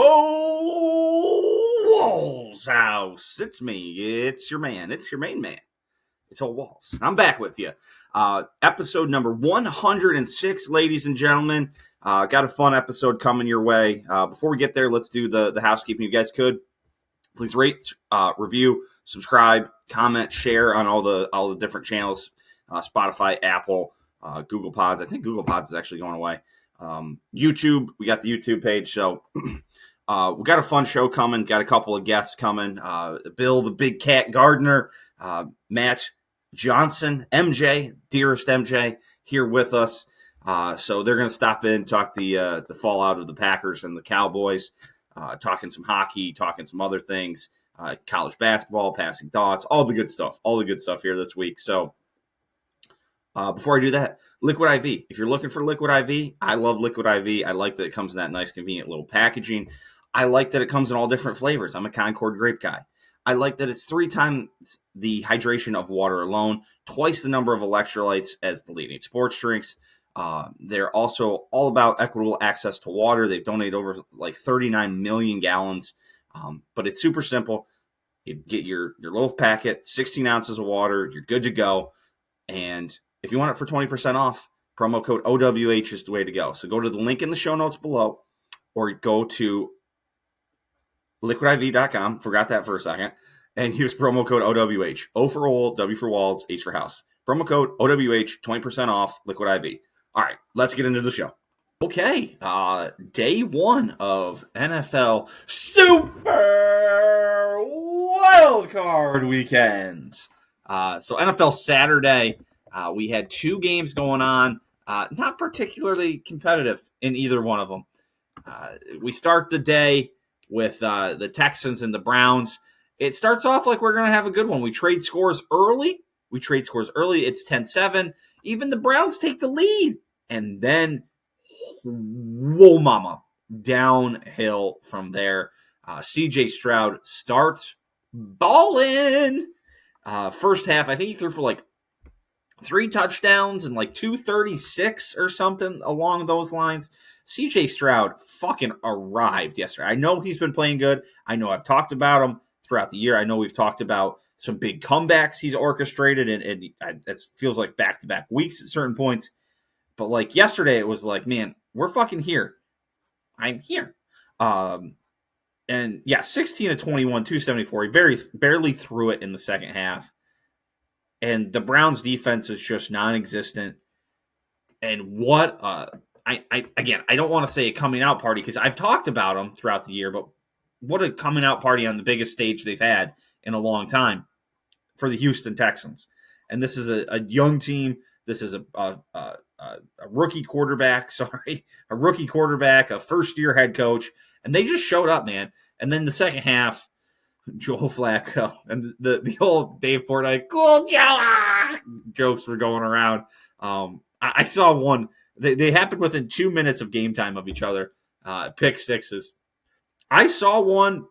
Ole Walls house. It's me. It's your man. It's your main man. It's Ole Walls. I'm back with you. Episode number 106, ladies and gentlemen. Got a fun episode coming your way. Before we get there, let's do the housekeeping. You guys could please rate, review, subscribe, comment, share on all the different channels. Spotify, Apple, Google Pods. I think Google Pods is actually going away. YouTube, we got the YouTube page. So we got a fun show coming. Got a couple of guests coming. Bill, the Big Cat Gardner, Matt Johnson, MJ, dearest MJ, here with us. So they're going to stop in, talk the fallout of the Packers and the Cowboys, talking some hockey, talking some other things, college basketball, passing thoughts, all the good stuff here this week. So before I do that, Liquid IV. If you're looking for Liquid IV, I love Liquid IV. I like that it comes in that nice, convenient little packaging. I like that it comes in all different flavors. I'm a Concord grape guy. I like that it's 3 times the hydration of water alone, twice the number of electrolytes as the leading sports drinks. They're also all about equitable access to water. They've donated over like 39 million gallons, but it's super simple. You get your little packet, 16 ounces of water, you're good to go. And if you want it for 20% off, promo code OWH is the way to go. So go to the link in the show notes below or go to liquidiv.com. Forgot that for a second. And use promo code OWH. O for Ole, W for Walls, H for House. Promo code OWH, 20% off Liquid IV. All right, let's get into the show. Okay, day 1 of NFL Super Wildcard Weekend. So NFL Saturday, we had 2 games going on, not particularly competitive in either one of them. We start the day with the Texans and the Browns. It starts off like we're going to have a good one. We trade scores early. It's 10-7. Even the Browns take the lead. And then, whoa, mama, downhill from there. C.J. Stroud starts balling. First half, I think he threw for like 3 touchdowns and like 236 or something along those lines. C.J. Stroud fucking arrived yesterday. I know he's been playing good. I know I've talked about him throughout the year. I know we've talked about some big comebacks he's orchestrated, and it feels like back-to-back weeks at certain points. But like yesterday, it was like, man, we're fucking here. I'm here. And yeah, 16 of 21, 274. He barely threw it in the second half. And the Browns defense is just non-existent. And what, I don't want to say a coming out party because I've talked about them throughout the year, but what a coming out party on the biggest stage they've had in a long time for the Houston Texans. And this is a young team. This is a rookie quarterback, a first-year head coach, and they just showed up, man. And then the second half, Joe Flacco and the old Dave Portnoy, cool Joe jokes were going around. I saw one. They happened within 2 minutes of game time of each other, pick sixes. I saw one,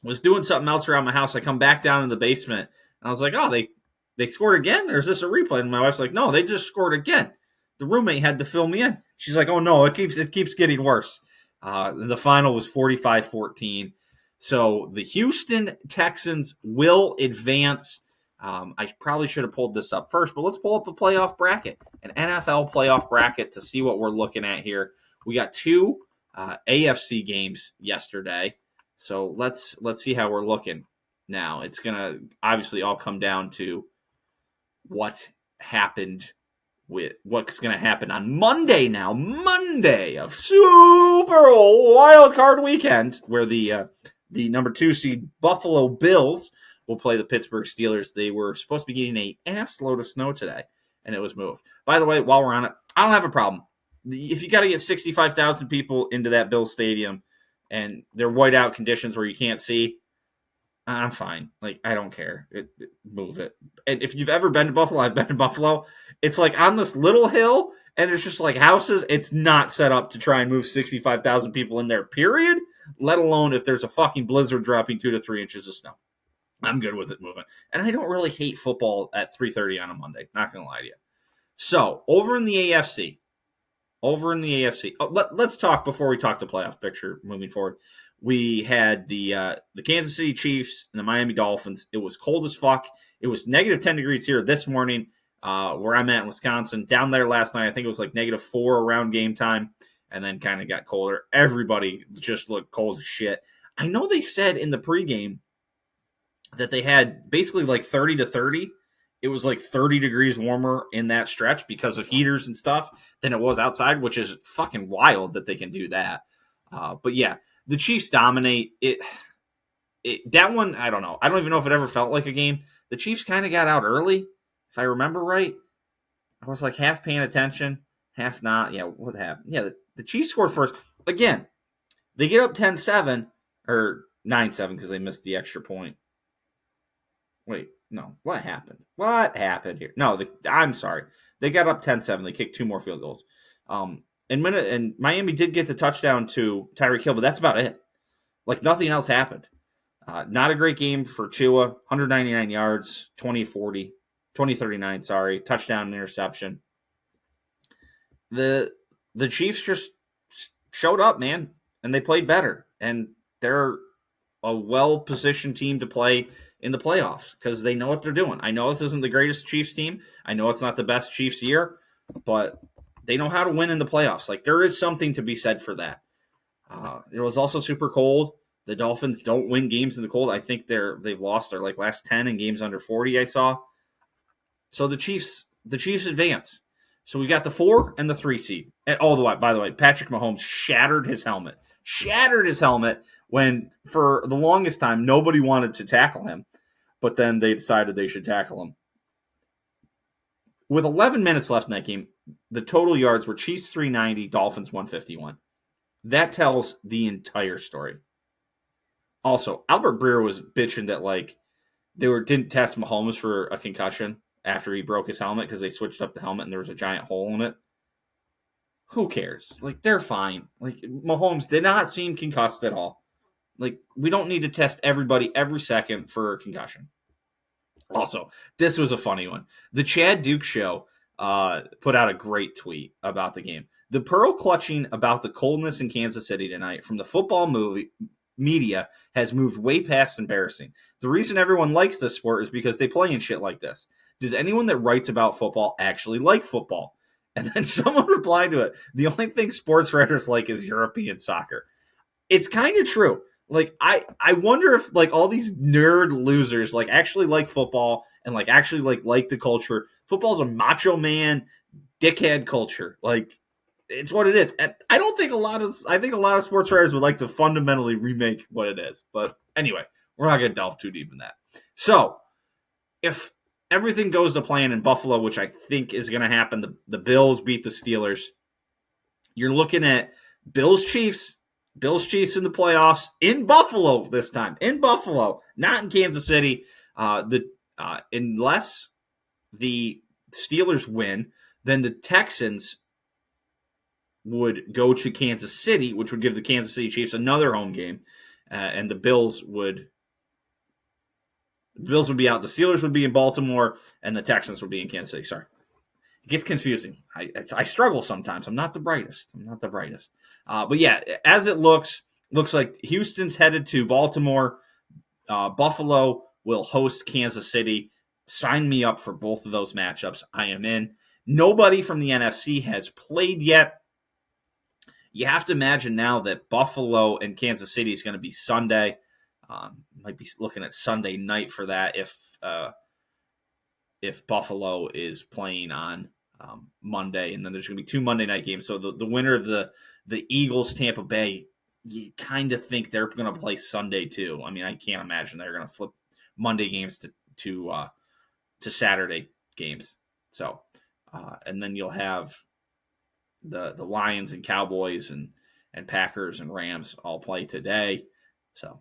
was doing something else around my house. I come back down in the basement, and I was like, oh, they scored again? Or is this a replay? And my wife's like, no, they just scored again. The roommate had to fill me in. She's like, oh, no, it keeps getting worse. The final was 45-14. So the Houston Texans will advance. I probably should have pulled this up first, but let's pull up a playoff bracket, an NFL playoff bracket to see what we're looking at here. We got 2 AFC games yesterday. So let's see how we're looking now. It's going to obviously all come down to what's going to happen on Monday now. Monday of Super Wildcard Weekend, where the number 2 seed Buffalo Bills will play the Pittsburgh Steelers. They were supposed to be getting an ass load of snow today, and it was moved. By the way, while we're on it, I don't have a problem. If you got to get 65,000 people into that Bills stadium and they're whiteout conditions where you can't see, I'm fine. Like, I don't care. Move it. And if you've ever been to Buffalo, I've been to Buffalo. It's like on this little hill, and it's just like houses. It's not set up to try and move 65,000 people in there, period, let alone if there's a fucking blizzard dropping 2 to 3 inches of snow. I'm good with it moving. And I don't really hate football at 3:30 on a Monday. Not going to lie to you. So, over in the AFC, let's talk before we talk the playoff picture moving forward. we had the Kansas City Chiefs and the Miami Dolphins. It was cold as fuck. It was negative 10 degrees here this morning where I'm at in Wisconsin. Down there last night, I think it was like -4 around game time, and then kind of got colder. Everybody just looked cold as shit. I know they said in the pregame that they had basically like 30 to 30. It was like 30 degrees warmer in that stretch because of heaters and stuff than it was outside, which is fucking wild that they can do that. But yeah, the Chiefs dominate it. That one, I don't know. I don't even know if it ever felt like a game. The Chiefs kind of got out early, if I remember right. I was like half paying attention, half not. Yeah, what happened? Yeah, the Chiefs scored first. Again, they get up 10-7 or 9-7 because they missed the extra point. Wait, no. What happened? What happened here? No, I'm sorry. They got up 10-7. They kicked 2 more field goals. And Miami did get the touchdown to Tyreek Hill, but that's about it. Like, nothing else happened. Not a great game for Tua. 199 yards, 20-39, sorry. Touchdown and interception. The Chiefs just showed up, man, and they played better. And they're a well-positioned team to play in the playoffs because they know what they're doing. I know this isn't the greatest Chiefs team. I know it's not the best Chiefs year, but they know how to win in the playoffs. Like, there is something to be said for that. It was also super cold. The Dolphins don't win games in the cold. I think they've lost their last 10 in games under 40, I saw. So the Chiefs advance. So we got the 4 and the 3 seed. And by the way, Patrick Mahomes shattered his helmet. When for the longest time nobody wanted to tackle him, but then they decided they should tackle him. With 11 minutes left in that game, the total yards were Chiefs 390, Dolphins 151. That tells the entire story. Also, Albert Breer was bitching that they didn't test Mahomes for a concussion after he broke his helmet because they switched up the helmet and there was a giant hole in it. Who cares? They're fine. Mahomes did not seem concussed at all. We don't need to test everybody every second for a concussion. Also, this was a funny one. The Chad Duke Show put out a great tweet about the game. The pearl clutching about the coldness in Kansas City tonight from the football media has moved way past embarrassing. The reason everyone likes this sport is because they play in shit like this. Does anyone that writes about football actually like football? And then someone replied to it, the only thing sports writers like is European soccer. It's kind of true. I wonder if all these nerd losers actually like football and actually like the culture. Football's a macho man dickhead culture. It's what it is. And I think a lot of sports writers would like to fundamentally remake what it is. But anyway, we're not going to delve too deep in that. So, if everything goes to plan in Buffalo, which I think is going to happen, the Bills beat the Steelers. You're looking at Bills-Chiefs in the playoffs in Buffalo this time. In Buffalo, not in Kansas City. Unless the Steelers win, then the Texans would go to Kansas City, which would give the Kansas City Chiefs another home game, and the Bills would be out. The Steelers would be in Baltimore, and the Texans would be in Kansas City. Sorry. It gets confusing. I struggle sometimes. I'm not the brightest. But yeah, as it looks like Houston's headed to Baltimore. Buffalo will host Kansas City. Sign me up for both of those matchups. I am in. Nobody from the NFC has played yet. You have to imagine now that Buffalo and Kansas City is going to be Sunday. Might be looking at Sunday night for that if Buffalo is playing on Monday, and then there's going to be 2 Monday night games. So the winner of the Eagles Tampa Bay, you kind of think they're going to play Sunday too. I mean, I can't imagine they're going to flip Monday games to Saturday games. So, and then you'll have the Lions and Cowboys and Packers and Rams all play today. So,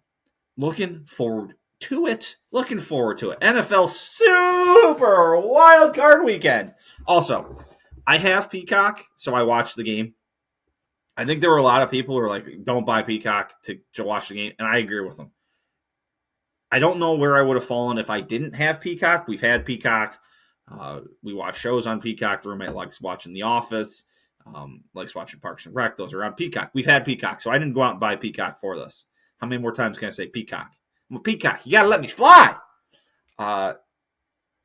looking forward to it. NFL Super Wild Card Weekend. Also, I have Peacock, so I watched the game. I think there were a lot of people who were like, don't buy Peacock to watch the game, and I agree with them. I don't know where I would have fallen if I didn't have Peacock. We've had Peacock. We watch shows on Peacock. The roommate likes watching The Office, likes watching Parks and Rec. Those are on Peacock. We've had Peacock, so I didn't go out and buy Peacock for this. How many more times can I say peacock? I'm a peacock. You got to let me fly.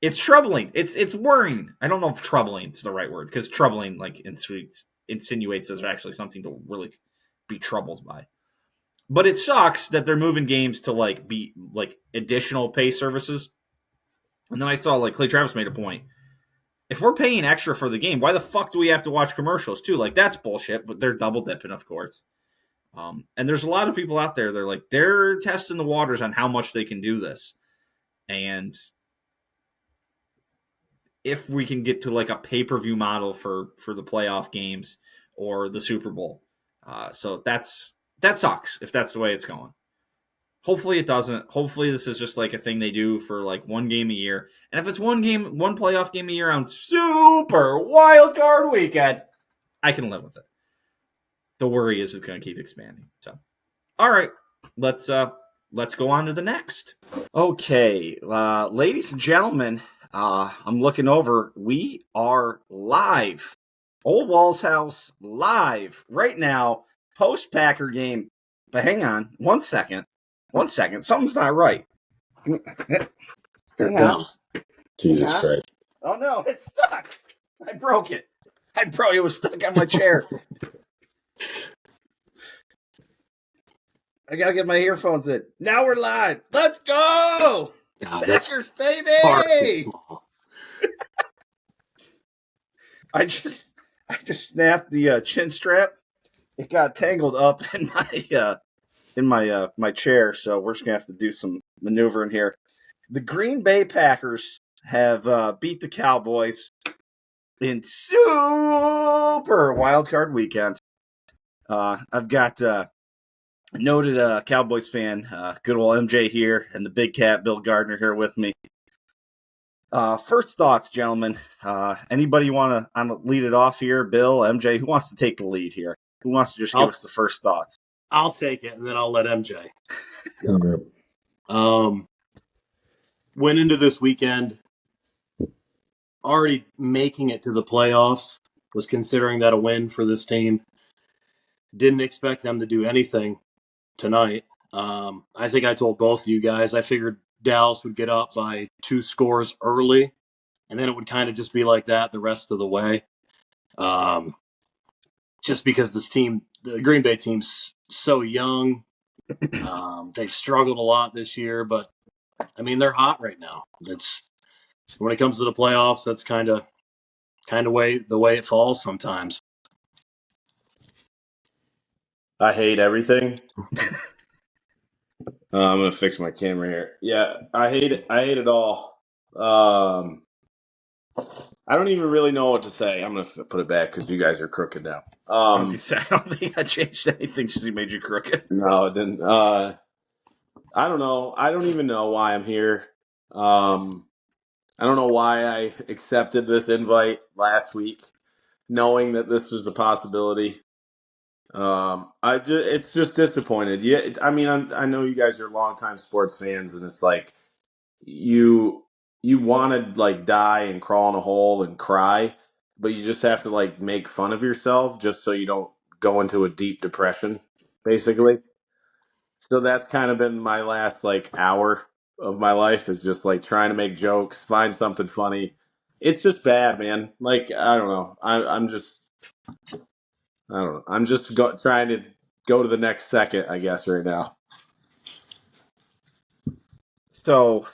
It's troubling. It's worrying. I don't know if troubling is the right word, because troubling like insinuates there's actually something to really be troubled by. But it sucks that they're moving games to like be like additional pay services. And then I saw like Clay Travis made a point. If we're paying extra for the game, why the fuck do we have to watch commercials too? Like, that's bullshit. But they're double dipping, of course. And there's a lot of people out there. They're testing the waters on how much they can do this. And if we can get to like a pay-per-view model for the playoff games or the Super Bowl. So that sucks if that's the way it's going. Hopefully it doesn't. Hopefully this is just like a thing they do for like one game a year. And if it's one playoff game a year on Super Wild Card Weekend, I can live with it. The worry is it's going to keep expanding. So, all right, let's go on to the next. Okay, ladies and gentlemen, I'm looking over. We are live. Ole Walls house live right now. Post-Packer game. But hang on. One second. Something's not right. Here it comes. Jesus Christ. Oh, no. It's stuck. I broke it. It was stuck on my chair. I got to get my earphones in. Now we're live. Let's go. God, Packers, baby. Far too small. I just snapped the chin strap. It got tangled up in my chair, so we're just gonna have to do some maneuvering here. The Green Bay Packers have beat the Cowboys in Super Wild Card Weekend. I've got a noted Cowboys fan, good old MJ here, and the big cat Bill Gardner here with me. First thoughts, gentlemen. Anybody want to lead it off here? Bill, MJ, who wants to take the lead here? Who wants to just give us the first thoughts? I'll take it, and then I'll let MJ. Went into this weekend already making it to the playoffs, was considering that a win for this team. Didn't expect them to do anything tonight. I think I told both of you guys, I figured Dallas would get up by 2 scores early, and then it would kind of just be like that the rest of the way. Just because this team, the Green Bay team's so young. They've struggled a lot this year, but I mean, they're hot right now. It's when it comes to the playoffs, that's kind of the way it falls sometimes. I hate everything. I'm gonna fix my camera here. Yeah, I hate it. I hate it all. I don't even really know what to say. I'm gonna put it back because you guys are crooked now. I don't think I changed anything since he made you crooked. No, it didn't. I don't know. I don't even know why I'm here. I don't know why I accepted this invite last week, knowing that this was the possibility. It's just disappointed. Yeah, I mean, I know you guys are longtime sports fans, and it's like you want to like die and crawl in a hole and cry, but you just have to like make fun of yourself just so you don't go into a deep depression, basically. So that's kind of been my last like hour of my life is just like trying to make jokes, find something funny. It's just bad, man. Like I don't know. I don't know. I'm just trying to go to the next second, I guess, right now. So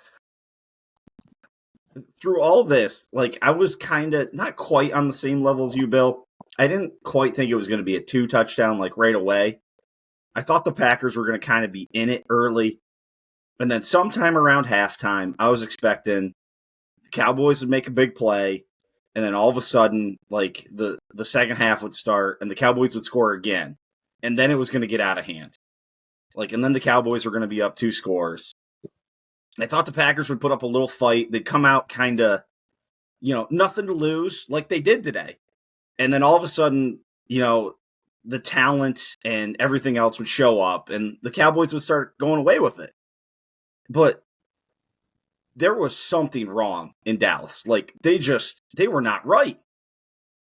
through all this, like I was kind of not quite on the same level as you, Bill. I didn't quite think it was going to be a 2 touchdown like right away. I thought the Packers were going to kind of be in it early. And then sometime around halftime, I was expecting the Cowboys would make a big play. And then all of a sudden, like the second half would start and the Cowboys would score again. And then it was going to get out of hand. And then the Cowboys were going to be up 2 scores. I thought the Packers would put up a little fight. They'd come out kind of, nothing to lose like they did today. And then all of a sudden, the talent and everything else would show up and the Cowboys would start going away with it. But there was something wrong in Dallas. Like they were not right.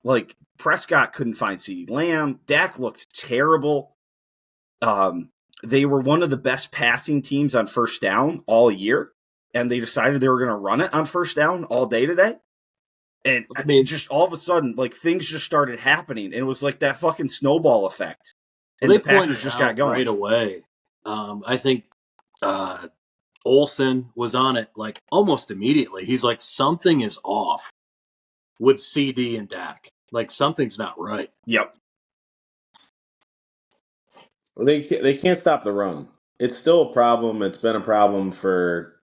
Like Prescott couldn't find CeeDee Lamb. Dak looked terrible. they were one of the best passing teams on first down all year, and they decided they were going to run it on first down all day today. And I mean, just all of a sudden, like things just started happening, and it was like that fucking snowball effect. And they the Packers pointed just got out going. right away. I think Olsen was on it like almost immediately. He's like, something is off with CD and Dak. Like something's not right. Yep. Well, they can't stop the run. It's still a problem. It's been a problem for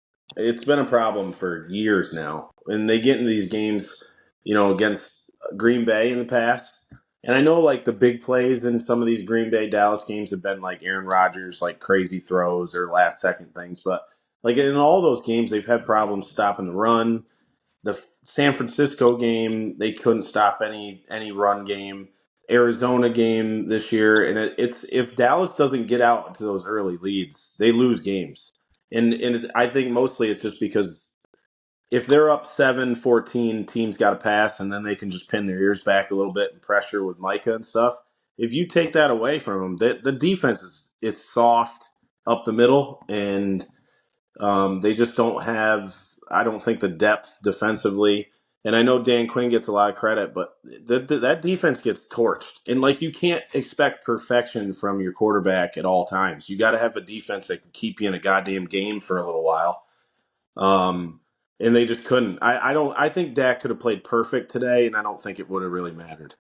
years now. And they get into these games, against Green Bay in the past. And I know like the big plays in some of these Green Bay Dallas games have been like Aaron Rodgers like crazy throws or last second things, but like in all those games they've had problems stopping the run. The San Francisco game, they couldn't stop any run game. Arizona game this year, and it's if Dallas doesn't get out to those early leads, they lose games. I think mostly it's just because if they're up 7-14, teams got to pass, and then they can just pin their ears back a little bit and pressure with Micah and stuff. If you take that away from them, the defense it's soft up the middle, and they just don't have, I don't think, the depth defensively. And I know Dan Quinn gets a lot of credit, but that defense gets torched. And like you can't expect perfection from your quarterback at all times. You got to have a defense that can keep you in a goddamn game for a little while. And they just couldn't. I don't. I think Dak could have played perfect today, and I don't think it would have really mattered.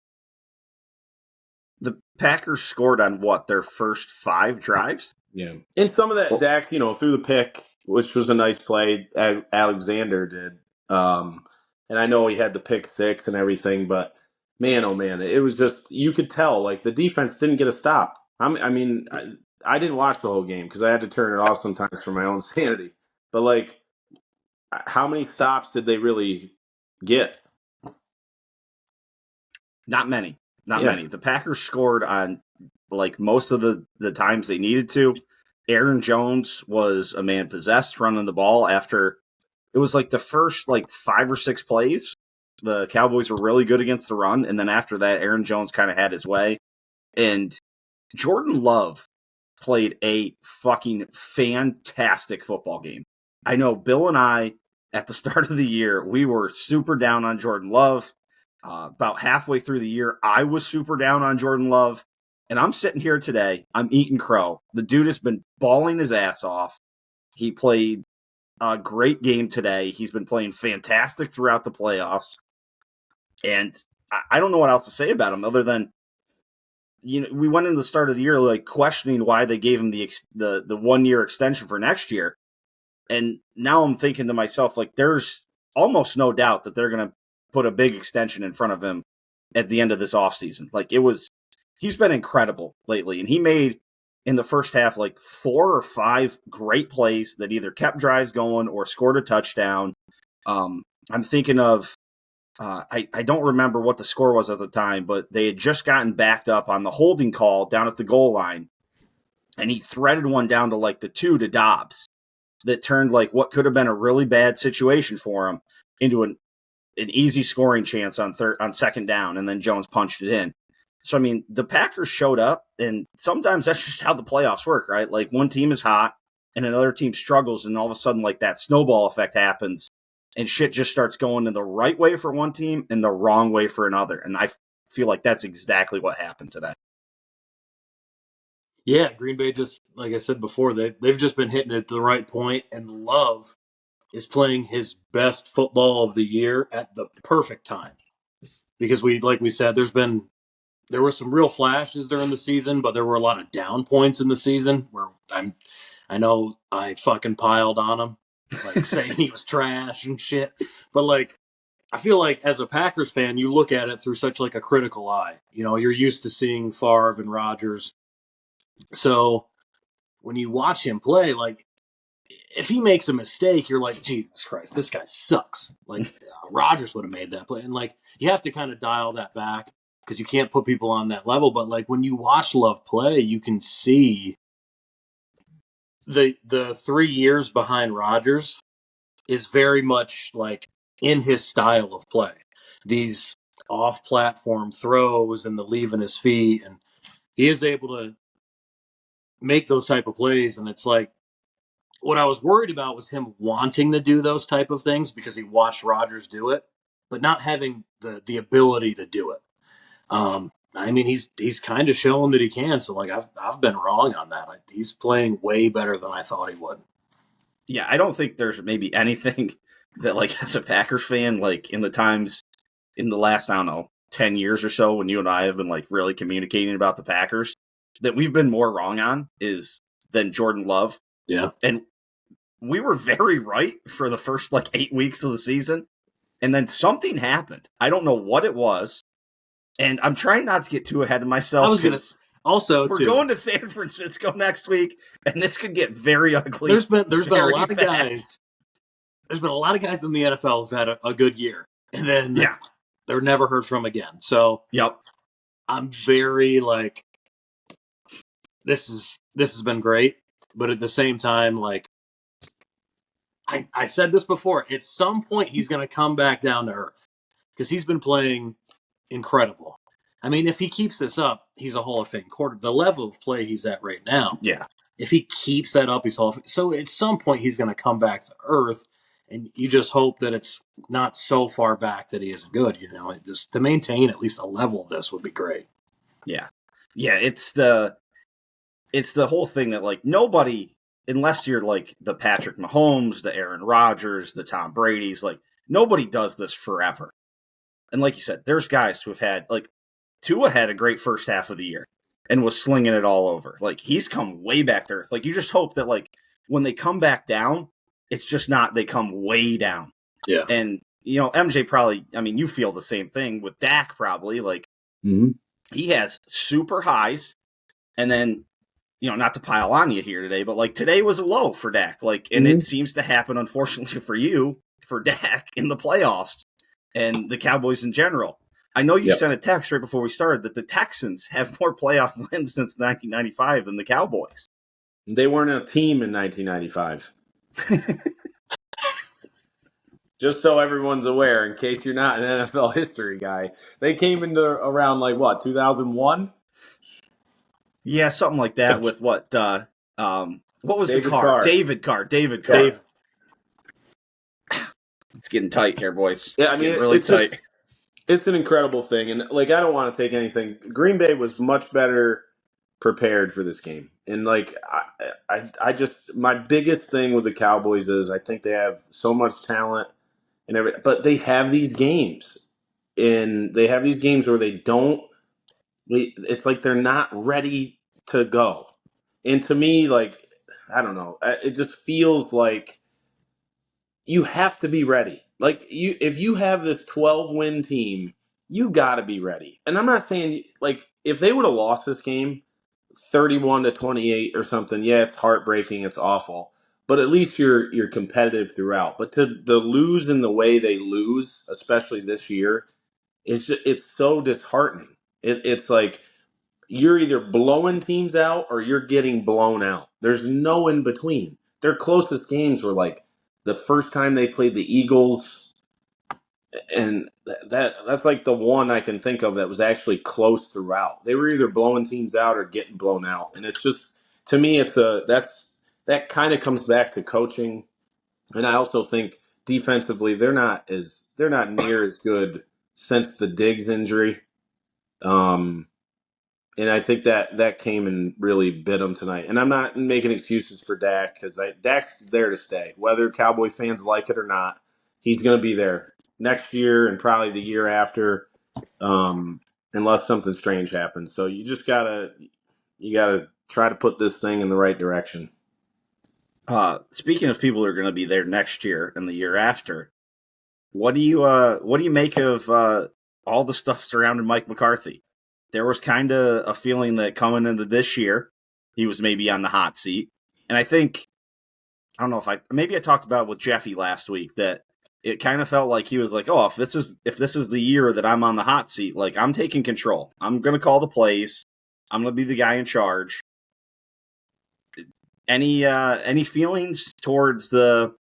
The Packers scored on what, their first 5 drives? Yeah, and some of that Well, Dak, threw the pick, which was a nice play. Alexander did, and I know he had the pick six and everything, but man, oh man, it was just you could tell like the defense didn't get a stop. I didn't watch the whole game because I had to turn it off sometimes for my own sanity. But like, how many stops did they really get? not many. Not Yeah, many. The Packers scored on like most of the times they needed to. Aaron Jones was a man possessed running the ball after it was like the first like 5 or 6 plays. The Cowboys were really good against the run, and then after that, Aaron Jones kind of had his way. And Jordan Love played a fucking fantastic football game. I know Bill and I, at the start of the year, we were super down on Jordan Love. About halfway through the year, I was super down on Jordan Love. And I'm sitting here today, I'm eating crow. The dude has been balling his ass off. He played a great game today. He's been playing fantastic throughout the playoffs. And I don't know what else to say about him other than we went into the start of the year like questioning why they gave him the 1 year extension for next year, and now I'm thinking to myself like there's almost no doubt that they're gonna put a big extension in front of him at the end of this offseason. Like he's been incredible lately, and he made in the first half like 4 or 5 great plays that either kept drives going or scored a touchdown. I'm thinking of I don't remember what the score was at the time, but they had just gotten backed up on the holding call down at the goal line, and he threaded one down to like the 2 to Dobbs that turned like what could have been a really bad situation for him into an easy scoring chance on second down, and then Jones punched it in. So I mean, the Packers showed up, and sometimes that's just how the playoffs work, right? Like one team is hot, and another team struggles, and all of a sudden, like that snowball effect happens, and shit just starts going in the right way for one team and the wrong way for another. And I feel like that's exactly what happened today. Yeah, Green Bay just, like I said before, they've just been hitting it at the right point, and Love is playing his best football of the year at the perfect time. Because like we said, there were some real flashes during the season, but there were a lot of down points in the season where I know I fucking piled on him, like saying he was trash and shit. But like, I feel like as a Packers fan, you look at it through such like a critical eye. You're used to seeing Favre and Rodgers, so when you watch him play, like if he makes a mistake, you're like, Jesus Christ, this guy sucks. Like Rodgers would have made that play, and like you have to kind of dial that back because you can't put people on that level. But like when you watch Love play, you can see the 3 years behind Rodgers is very much like in his style of play. These off-platform throws and the leaving his feet, and he is able to make those type of plays. And it's like, what I was worried about was him wanting to do those type of things because he watched Rodgers do it, but not having the ability to do it. I mean, he's kind of showing that he can. So like, I've been wrong on that. He's playing way better than I thought he would. Yeah, I don't think there's maybe anything that, like, as a Packers fan, like, in the times in the last, I don't know, 10 years or so when you and I have been, like, really communicating about the Packers, that we've been more wrong on than Jordan Love. Yeah. And we were very right for the first, like, 8 weeks of the season. And then something happened. I don't know what it was. And I'm trying not to get too ahead of myself. I was going to also, we're too, going to San Francisco next week, and this could get very ugly. There's been a lot fast. of guys. There's been a lot of guys in the NFL who've had a good year, and then they're never heard from again. So I'm very like, this has been great, but at the same time, like, I said this before, at some point he's going to come back down to earth because he's been playing incredible. I mean, if he keeps this up, he's a Hall of Fame quarter. The level of play he's at right now, if he keeps that up, he's Hall of Fame. So at some point he's going to come back to earth, and you just hope that it's not so far back that he isn't good. You know, just to maintain at least a level of this would be great. Yeah, it's the whole thing that, like, nobody, unless you're like the Patrick Mahomes, the Aaron Rodgers, the Tom Brady's, like, nobody does this forever. And like you said, there's guys who have had, like, Tua had a great first half of the year and was slinging it all over. Like, he's come way back to earth. Like, you just hope that, like, when they come back down, it's just not they come way down. Yeah. And, you know, MJ probably, I mean, you feel the same thing with Dak probably. Like, he has super highs, and then, you know, not to pile on you here today, but, like, today was a low for Dak. Like, and it seems to happen, unfortunately for you, for Dak in the playoffs and the Cowboys in general. I know you sent a text right before we started that the Texans have more playoff wins since 1995 than the Cowboys. They weren't a team in 1995. Just so everyone's aware, in case you're not an NFL history guy, they came into around, like, what, 2001? Yeah, something like that. With what was David the car? Carr. David Carr. It's getting tight here, boys. Yeah, it's I mean, getting really tight. It's an incredible thing, and, like, I don't want to take anything. Green Bay was much better prepared for this game, and, like, I just, my biggest thing with the Cowboys is I think they have so much talent and everything, but they have these games, and they have these games where they don't. It's like they're not ready to go, and to me, like, I don't know, it just feels like you have to be ready. Like, if you have this 12-win team, you got to be ready. And I'm not saying, like, if they would have lost this game 31-28 or something, yeah, it's heartbreaking, it's awful. But at least you're competitive throughout. But to lose in the way they lose, especially this year, it's so disheartening. It's like you're either blowing teams out or you're getting blown out. There's no in between. Their closest games were, like, the first time they played the Eagles, and that's like the one I can think of that was actually close throughout. They were either blowing teams out or getting blown out, and it's just, to me, that kind of comes back to coaching, and I also think defensively they're not near as good since the Diggs injury. And I think that came and really bit them tonight. And I'm not making excuses for Dak, because Dak's there to stay. Whether Cowboy fans like it or not, he's going to be there next year and probably the year after, unless something strange happens. So you gotta try to put this thing in the right direction. Speaking of people who are going to be there next year and the year after, what do you make of all the stuff surrounding Mike McCarthy? There was kind of a feeling that coming into this year, he was maybe on the hot seat. And I think, I don't know maybe I talked about it with Jeffy last week, that it kind of felt like he was like, oh, if this is the year that I'm on the hot seat, like, I'm taking control. I'm going to call the plays. I'm going to be the guy in charge. Any feelings towards the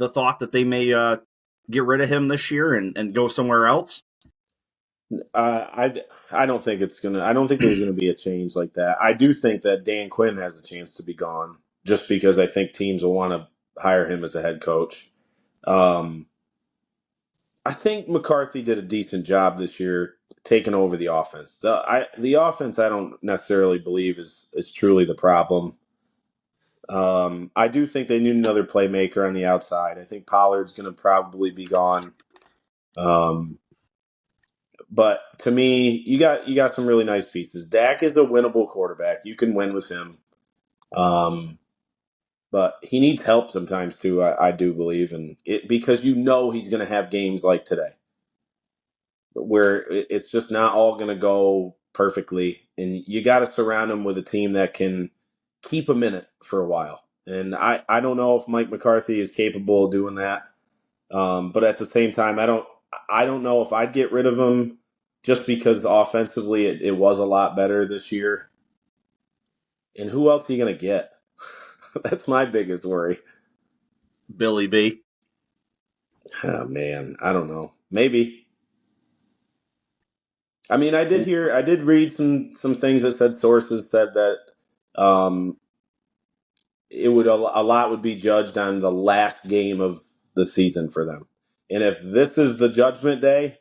thought that they may get rid of him this year and go somewhere else? I don't think it's gonna. I don't think there's gonna be a change like that. I do think that Dan Quinn has a chance to be gone, just because I think teams will want to hire him as a head coach. Um, I think McCarthy did a decent job this year taking over the offense. The offense I don't necessarily believe is truly the problem. I do think they need another playmaker on the outside. I think Pollard's going to probably be gone. Um, but to me, you got some really nice pieces. Dak is a winnable quarterback. You can win with him. Um, but he needs help sometimes too. I do believe, and it because he's going to have games like today, where it's just not all going to go perfectly, and you got to surround him with a team that can keep him in it for a while. And I don't know if Mike McCarthy is capable of doing that. But at the same time, I don't know if I'd get rid of him just because offensively it was a lot better this year. And who else are you going to get? That's my biggest worry. Billy B. Oh, man, I don't know. Maybe. I mean, I did read some things that said sources said that um, it would a lot would be judged on the last game of the season for them. And if this is the judgment day,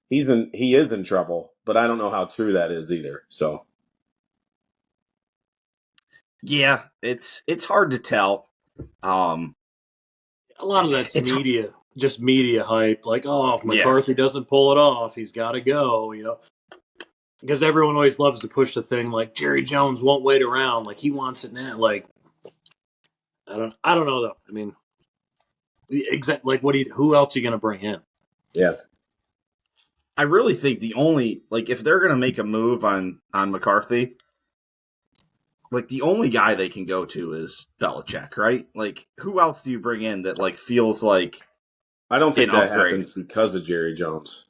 he is in trouble. But I don't know how true that is either. So Yeah, it's hard to tell. A lot of that's It's media, just media hype. Like, oh, if yeah, McCarthy doesn't pull it off, he's got to go. Because everyone always loves to push the thing like Jerry Jones won't wait around, like he wants it now. Like, I don't know though. I mean, exactly. Like, who else are you going to bring in? yeah, I really think the only if they're gonna make a move on McCarthy, the only guy they can go to is Belichick, right? Like, who else do you bring in that feels like I don't an think that upgrade? happens because of Jerry Jones.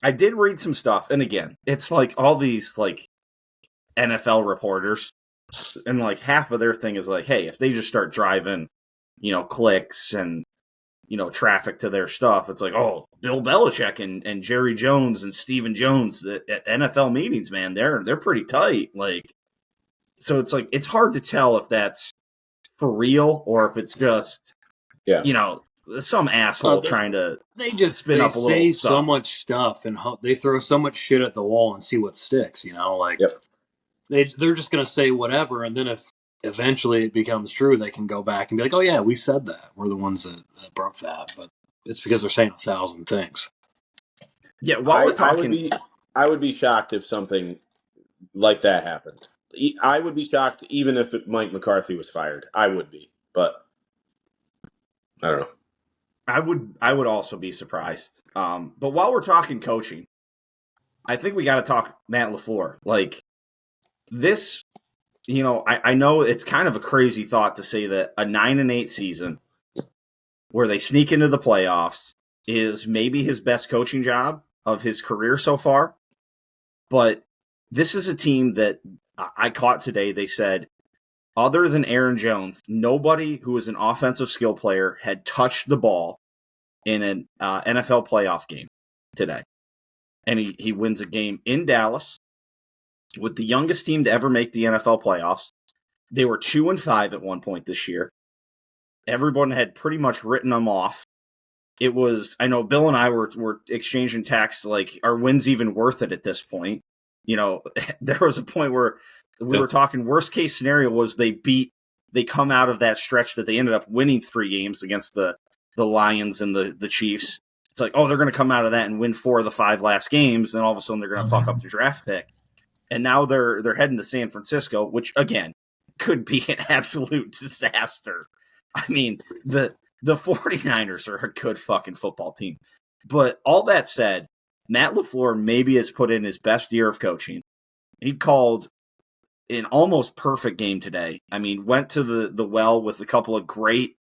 I did read some stuff, and again, it's all these NFL reporters, and half of their thing is hey, if they just start driving, clicks and traffic to their stuff, it's oh, Bill Belichick and Jerry Jones and Stephen Jones at NFL meetings, man, they're pretty tight. So it's hard to tell if that's for real or if it's just Yeah, some asshole trying to spin they up a little say so stuff. much stuff and they throw so much shit at the wall and see what sticks. Like yep. they're just going to say whatever, and then if eventually it becomes true, they can go back and be like, oh yeah, we said that. We're the ones that broke that, but it's because they're saying 1,000 things. Yeah, while I we're I would talking, be I would be shocked if something like that happened. I would be shocked even if Mike McCarthy was fired. I would be, but I don't know. I would also be surprised. But while we're talking coaching, I think we got to talk Matt LaFleur. This, I know it's kind of a crazy thought to say that a 9-8 season where they sneak into the playoffs is maybe his best coaching job of his career so far. But this is a team that I caught today. They said, other than Aaron Jones, nobody who is an offensive skill player had touched the ball in an NFL playoff game today. And he wins a game in Dallas with the youngest team to ever make the NFL playoffs. They were 2-5 at one point this year. Everyone had pretty much written them off. It was, I know Bill and I were exchanging texts are wins even worth it at this point? There was a point where we were talking worst case scenario was they come out of that stretch that they ended up winning 3 games against the Lions and the Chiefs. It's oh, they're going to come out of that and win 4 of the 5 last games, and all of a sudden they're going to fuck up the draft pick. And now they're heading to San Francisco, which again could be an absolute disaster. I mean, the 49ers are a good fucking football team. But all that said, Matt LaFleur maybe has put in his best year of coaching. He called an almost perfect game today. I mean, went to the well with a couple of great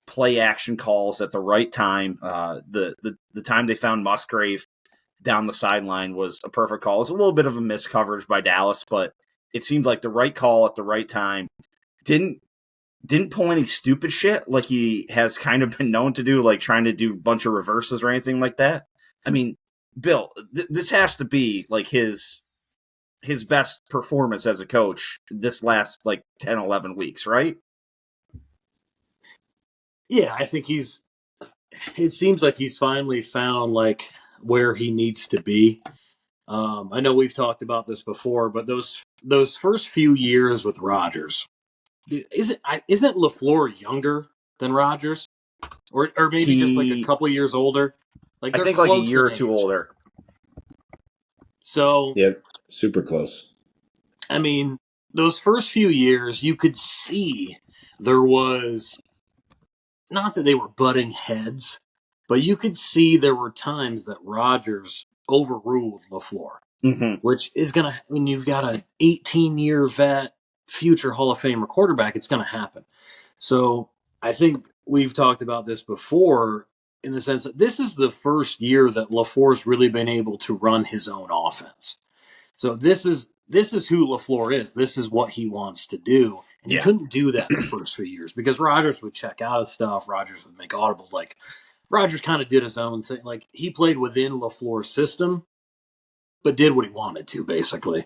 play action calls at the right time. The time they found Musgrave down the sideline was a perfect call. It was a little bit of a missed coverage by Dallas, but it seemed like the right call at the right time. Didn't pull any stupid shit like he has kind of been known to do, trying to do a bunch of reverses or anything like that. I mean, Bill, this has to be like his best performance as a coach this last like 10, 11 weeks, right? Yeah, I think it seems like he's finally found like where he needs to be. I know we've talked about this before, but those first few years with Rodgers, isn't LaFleur younger than Rodgers, or maybe just like a He, couple years older? Like I they're think, like a close year in or two age. older. So Yep, super close. I mean, those first few years, you could see there was not that they were butting heads, but you could see there were times that Rodgers overruled LaFleur, Mm-hmm. which is going to, when you've got an 18-year vet, future Hall of Famer quarterback, it's going to happen. So I think we've talked about this before in the sense that this is the first year that LaFleur's really been able to run his own offense. So this is who LaFleur is. This is what he wants to do. And he Yeah. couldn't do that the first few years because Rodgers would check out of stuff. Rodgers would make audibles. Like Rodgers kind of did his own thing. Like he played within LaFleur's system, but did what he wanted to, basically.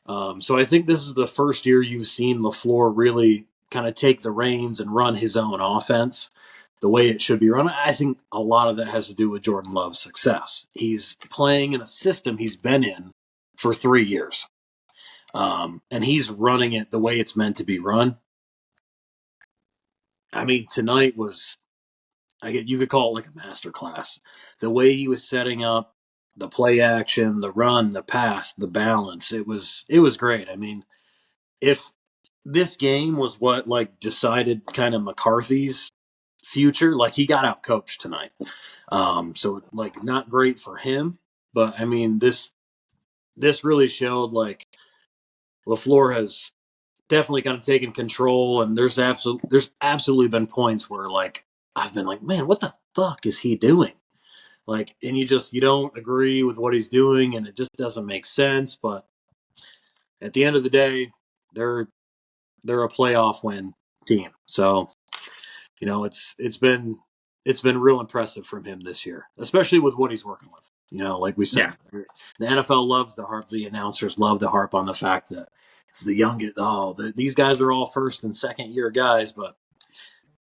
So I think this is the first year you've seen LaFleur really kind of take the reins and run his own offense the way it should be run. I think a lot of that has to do with Jordan Love's success. He's playing in a system he's been in for 3 years. And he's running it the way it's meant to be run. I mean, tonight was, you could call it like a master class. The way he was setting up the play action, the run, the pass, the balance, it was great. I mean, if this game was what like decided kind of McCarthy's future, like he got out coached tonight. So like not great for him, but I mean this really showed like LaFleur has definitely kind of taken control, and there's absolutely been points where like I've been like, man, what the fuck is he doing? Like, and you don't agree with what he's doing, and it just doesn't make sense. But at the end of the day, they're a playoff win team, so it's been real impressive from him this year, especially with what he's working with. Like we Yeah. said, the NFL loves to harp. The announcers love to harp on the fact that it's the youngest. These guys are all first and second year guys, but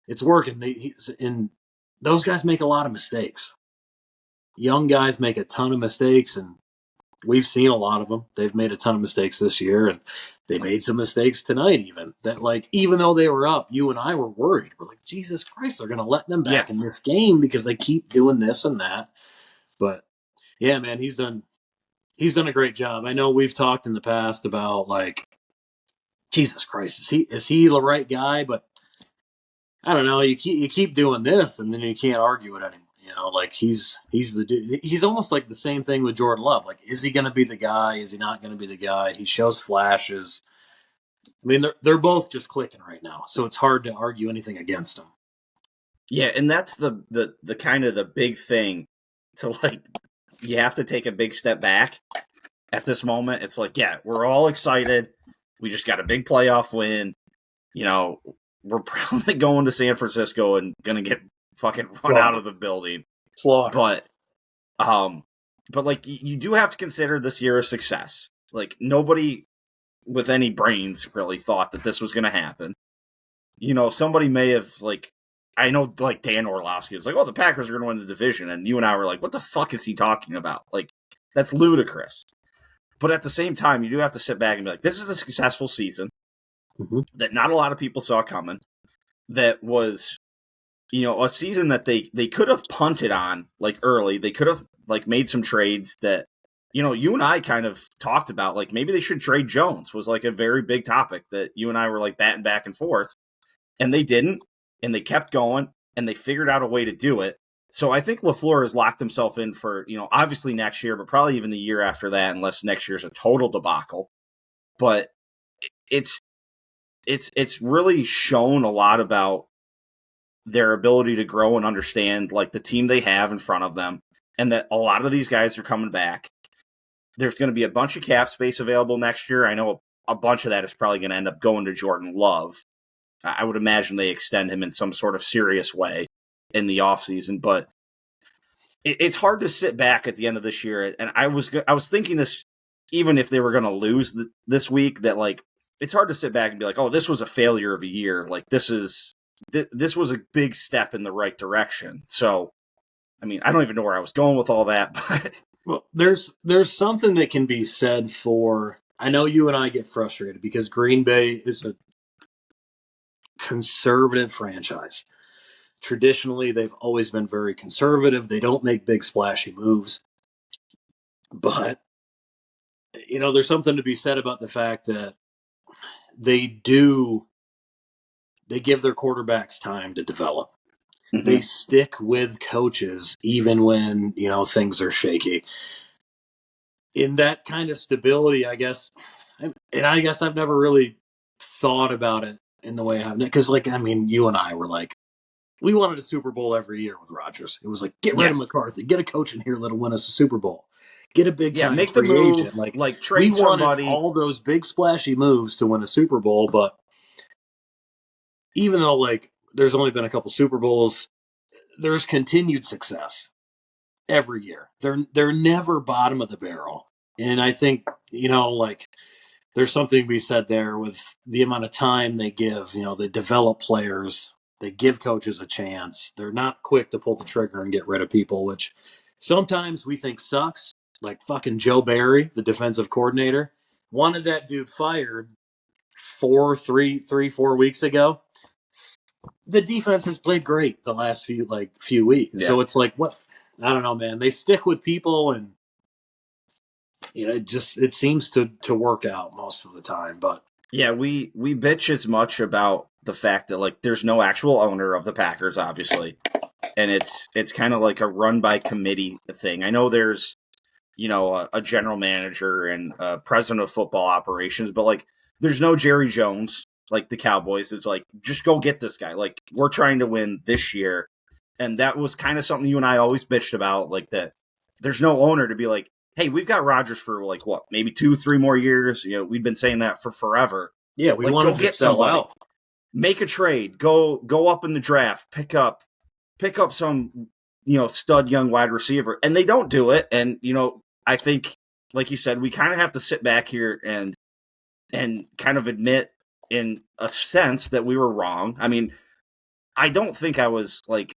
it's working. And those guys make a lot of mistakes. Young guys make a ton of mistakes, and we've seen a lot of them. They've made a ton of mistakes this year, and they made some mistakes tonight. Even that, like, even though they were up, you and I were worried. We're like, Jesus Christ, they're going to let them Yeah. back in this game because they keep doing this and that. But yeah, man, he's done a great job. I know we've talked in the past about like, Jesus Christ, is he the right guy? But I don't know. You keep doing this, and then you can't argue it anymore. Like he's the dude. He's almost like the same thing with Jordan Love. Like, is he going to be the guy? Is he not going to be the guy? He shows flashes. I mean, they're both just clicking right now, so it's hard to argue anything against them. Yeah, and that's the kind of the big thing to like you have to take a big step back at this moment. It's like, yeah, we're all excited. We just got a big playoff win. We're probably going to San Francisco and gonna get fucking run out of the building. Slaughter. But like you do have to consider this year a success. Like nobody with any brains really thought that this was gonna happen. Somebody may have like I know like Dan Orlovsky was like, oh, the Packers are gonna win the division, and you and I were like, what the fuck is he talking about? Like, that's ludicrous. But at the same time, you do have to sit back and be like, this is a successful season that not a lot of people saw coming. That was, a season that they could have punted on like early. They could have like made some trades that, you and I kind of talked about. Like maybe they should trade Jones was like a very big topic that you and I were like batting back and forth, and they didn't, and they kept going, and they figured out a way to do it. So I think LaFleur has locked himself in for, obviously next year, but probably even the year after that, unless next year's a total debacle. But it's really shown a lot about their ability to grow and understand like the team they have in front of them, and that a lot of these guys are coming back. There's going to be a bunch of cap space available next year. I know a bunch of that is probably going to end up going to Jordan Love. I would imagine they extend him in some sort of serious way in the offseason. But it's hard to sit back at the end of this year, and I was thinking this even if they were going to lose this week, that like it's hard to sit back and be like, oh, this was a failure of a year. Like this was a big step in the right direction. So, I mean, I don't even know where I was going with all that, but Well, there's something that can be said for. I know you and I get frustrated because Green Bay is a conservative franchise. Traditionally, they've always been very conservative. They don't make big splashy moves. But there's something to be said about the fact that they give their quarterbacks time to develop. They stick with coaches even when, things are shaky. In that kind of stability, I guess, and I guess I've never really thought about it in the way I have, because, you and I were like, we wanted a Super Bowl every year with Rodgers. It was like, get rid of McCarthy, get a coach in here that'll win us a Super Bowl, get a big time make the free move, agent. like we trade wanted somebody. all those big splashy moves to win a Super Bowl, but even though there's only been a couple Super Bowls, there's continued success every year. They're never bottom of the barrel. And I think, there's something to be said there with the amount of time they give. They develop players, they give coaches a chance. They're not quick to pull the trigger and get rid of people, which sometimes we think sucks. Like fucking Joe Barry, the defensive coordinator, wanted that dude fired 4 weeks ago. The defense has played great the last few weeks. Yeah. So it's like, what? I don't know, man. They stick with people, and it seems to work out most of the time. But yeah, we bitch as much about the fact that like there's no actual owner of the Packers, obviously, and it's kind of like a run by committee thing. I know there's a general manager and a president of football operations, but like there's no Jerry Jones like the Cowboys. It's like just go get this guy. Like we're trying to win this year, and that was kind of something you and I always bitched about. Like that, there's no owner to be like, hey, we've got Rodgers for like what, maybe 2-3 more years. We've been saying that for forever. Yeah, we want to get somebody. Out. Make a trade. Go up in the draft. Pick up some stud young wide receiver, and they don't do it. And I think, like you said, we kind of have to sit back here and kind of admit, in a sense, that we were wrong. I mean, I don't think I was like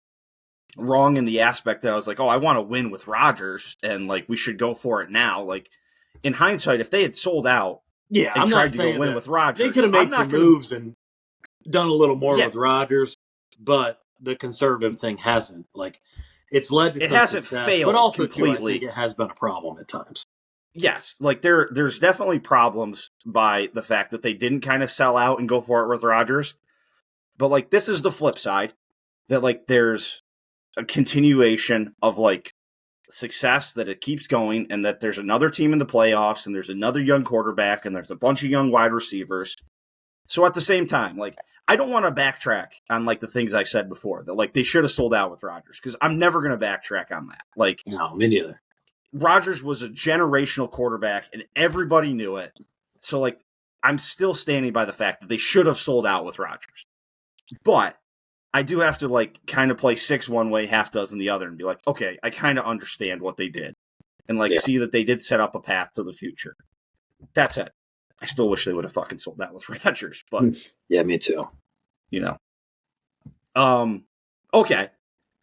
wrong in the aspect that I was like, oh, I want to win with Rodgers and like we should go for it now. Like in hindsight, if they had sold out, and I'm tried to go win with Rodgers, they could have made some moves and done a little more with Rodgers, but the conservative thing hasn't. Like it's led to some hasn't success, failed, but also completely. I think it has been a problem at times. Yes, like there's definitely problems by the fact that they didn't kind of sell out and go for it with Rodgers. But like this is the flip side, that like there's a continuation of like success, that it keeps going, and that there's another team in the playoffs, and there's another young quarterback, and there's a bunch of young wide receivers. So at the same time, like I don't want to backtrack on like the things I said before, that like they should have sold out with Rodgers, because I'm never going to backtrack on that. Like no, me neither. Rodgers was a generational quarterback, and everybody knew it. So like I'm still standing by the fact that they should have sold out with Rodgers. But I do have to like kind of play 6 one way, half dozen the other, and be like, okay, I kind of understand what they did, and like see that they did set up a path to the future. That's it. I still wish they would have fucking sold that with Rodgers, but yeah, me too. Okay.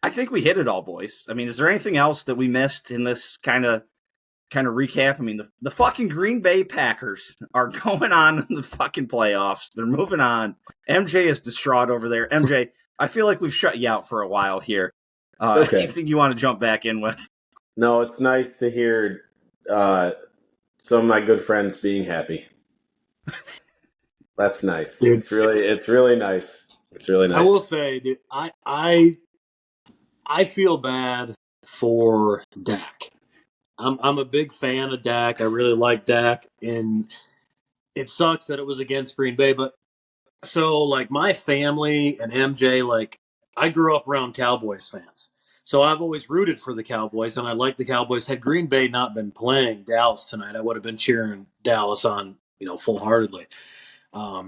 I think we hit it all, boys. I mean, is there anything else that we missed in this kind of recap? I mean, the fucking Green Bay Packers are going on in the fucking playoffs. They're moving on. MJ is distraught over there. MJ, I feel like we've shut you out for a while here. Okay. Anything you want to jump back in with? No, it's nice to hear some of my good friends being happy. That's nice. Dude. It's really nice. It's really nice. I will say, dude, I feel bad for Dak. I'm a big fan of Dak. I really like Dak, and it sucks that it was against Green Bay. But so like my family and MJ, like I grew up around Cowboys fans, so I've always rooted for the Cowboys, and I like the Cowboys. Had Green Bay not been playing Dallas tonight, I would have been cheering Dallas on, full heartedly.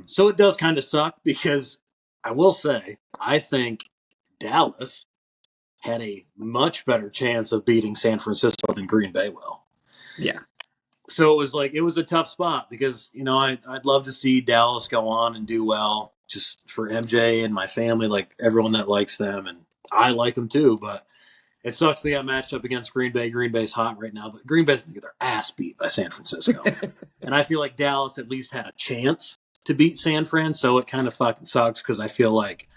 So it does kind of suck, because I will say I think Dallas had a much better chance of beating San Francisco than Green Bay will. Yeah. So it was a tough spot because, I'd love to see Dallas go on and do well just for MJ and my family, like everyone that likes them. And I like them too, but it sucks they got matched up against Green Bay. Green Bay's hot right now, but Green Bay's going to get their ass beat by San Francisco. And I feel like Dallas at least had a chance to beat San Fran, so it kind of fucking sucks because I feel like,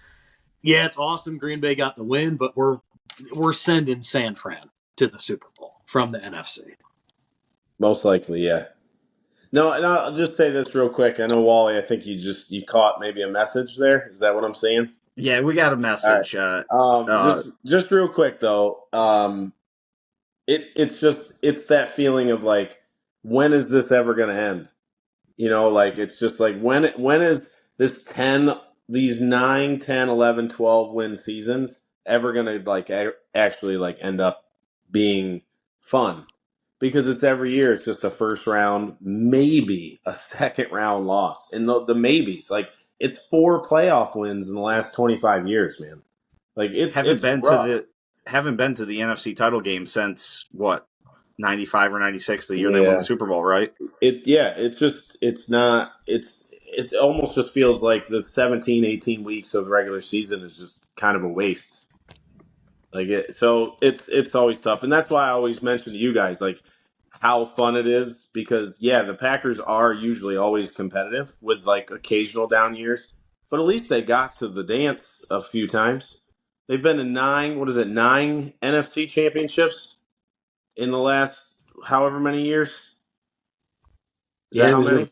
yeah, it's awesome Green Bay got the win, but we're sending San Fran to the Super Bowl from the NFC. Most likely, yeah. No, and I'll just say this real quick. I know, Wally, I think you caught maybe a message there. Is that what I'm saying? Yeah, we got a All right. message. Just real quick though. It's that feeling of like, when is this ever going to end? Like it's just like, when is this 10, these 9, 10, 11, 12 win seasons ever going to like actually like end up being fun? Because it's every year it's just a first round, maybe a second round loss. And the maybes, like it's 4 playoff wins in the last 25 years, man. Like haven't it's been to rough. the NFC title game since what, 95 or 96, the year they won the Yeah. Super Bowl, right? It almost just feels like the 17, 18 weeks of the regular season is just kind of a waste. So it's always tough. And that's why I always mention to you guys like how fun it is, because yeah, the Packers are usually always competitive with like occasional down years, but at least they got to the dance a few times. They've been to 9 NFC championships in the last however many years. Is that Yeah, how many?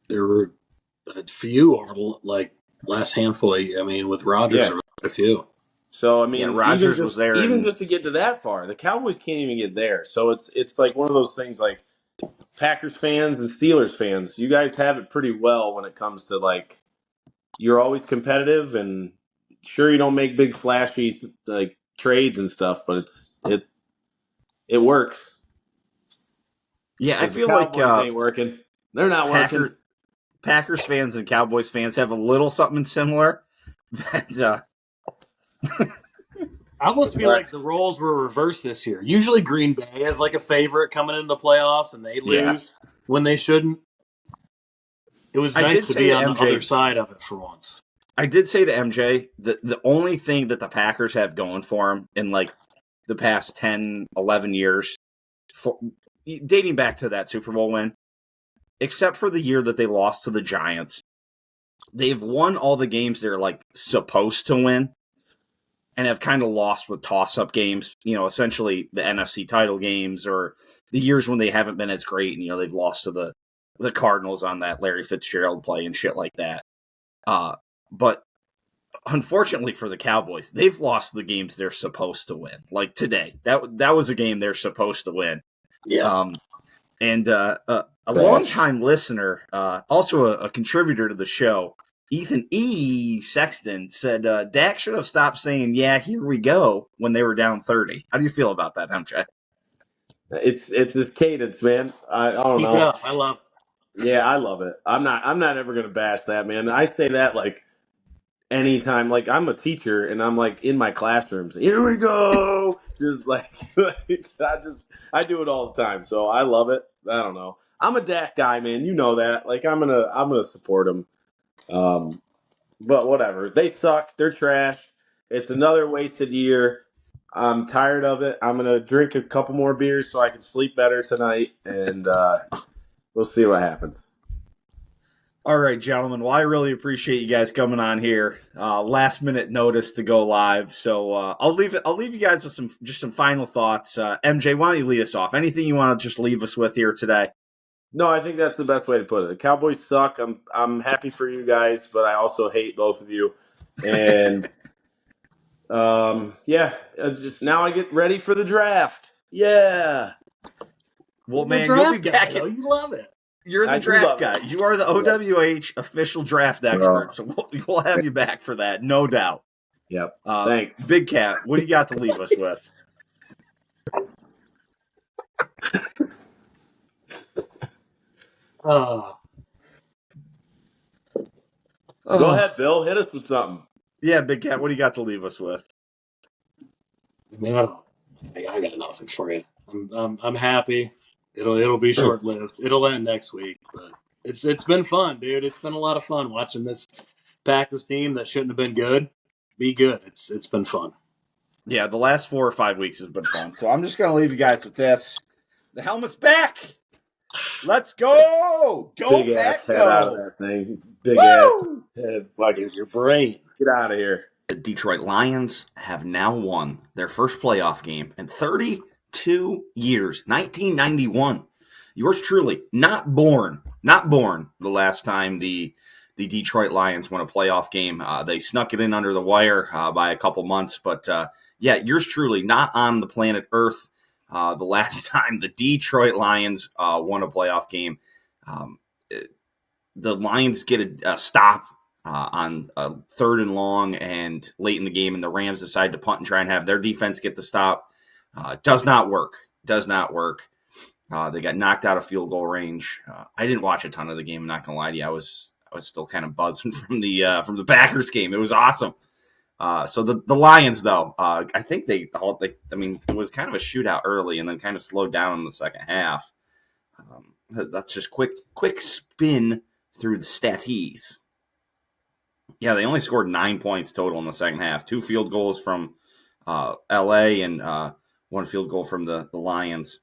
there were a few over the last handful. With Rodgers, Yeah. there were quite a few. So I Yeah, mean, Rodgers was there, even and just to get to that far, the Cowboys can't even get there. So it's like one of those things like Packers fans and Steelers fans, you guys have it pretty well when it comes to like you're always competitive, and sure you don't make big flashy like trades and stuff, but it works yeah, I because the feel like Cowboys ain't working. They're not working. Packers fans and Cowboys fans have a little something similar. But, I almost feel like the roles were reversed this year. Usually Green Bay is like a favorite coming into the playoffs and they yeah, lose when they shouldn't. It was I nice did to say be to on the other MJ. side of it for once. I did say to MJ that the only thing that the Packers have going for them in like the past 10, 11 years, dating back to that Super Bowl win, except for the year that they lost to the Giants, they've won all the games they're like supposed to win and have kind of lost with toss-up games, essentially the NFC title games or the years when they haven't been as great and, they've lost to the Cardinals on that Larry Fitzgerald play and shit like that. But unfortunately for the Cowboys, they've lost the games they're supposed to win. Like today, that was a game they're supposed to win. Yeah. And a longtime listener, also a contributor to the show, Ethan E. Sexton, said Dak should have stopped saying, "Yeah, here we go," when they were down 30. How do you feel about that, MJ? It's his cadence, man. I don't Keep it know. up. I love it. Yeah, I love it. I'm not ever gonna bash that, man. I say that like anytime, like I'm a teacher and I'm like in my classrooms. Here we go. Just like, I do it all the time. So I love it. I don't know. I'm a Dak guy, man. You know that. Like I'm gonna support him. Um, but whatever. They suck. They're trash. It's another wasted year. I'm tired of it. I'm gonna drink a couple more beers so I can sleep better tonight, and we'll see what happens. All right, gentlemen. Well, I really appreciate you guys coming on here. Last minute notice to go live, so I'll leave it. I'll leave you guys with some final thoughts. MJ, why don't you lead us off? Anything you want to just leave us with here today? No, I think that's the best way to put it. The Cowboys suck. I'm happy for you guys, but I also hate both of you. And yeah, just now I get ready for the draft. Yeah, Well, The man, you'll be draft guy, back. though. You love it. You're the I do draft love guy. it. You are the Yep. OWH official draft expert, so we'll have you back for that, no doubt. Yep. Thanks. Big Cat, what do you got to leave us with? Uh, Go ahead, Bill. Hit us with something. Yeah, Big Cat, what do you got to leave us with? Man, I got nothing for you. I'm happy. It'll be short lived. It'll end next week, but it's been fun, dude. It's been a lot of fun watching this Packers team that shouldn't have been good be good. It's been fun. Yeah, the last 4 or 5 weeks has been fun. So I'm just going to leave you guys with this. The helmet's back. Let's go. Go, Big ass Pack, head out of go. that thing. Big ass Woo! head. Fucking Use your brain. get out of here. The Detroit Lions have now won their first playoff game in 32 years, 1991. Yours truly, not born the last time the Detroit Lions won a playoff game. They snuck it in under the wire by a couple months, but yeah, yours truly, not on the planet Earth the last time the Detroit Lions won a playoff game. The Lions get a stop on a 3rd and long and late in the game, and the Rams decide to punt and try and have their defense get the stop. Does not work. They got knocked out of field goal range. I didn't watch a ton of the game. I'm not gonna lie to you. I was still kind of buzzing from the Packers game. It was awesome. So the Lions, though, I think it was kind of a shootout early and then kind of slowed down in the second half. That's just quick spin through the statties. Yeah, they only scored 9 points total in the second half. 2 field goals from L.A. and 1 field goal from the Lions.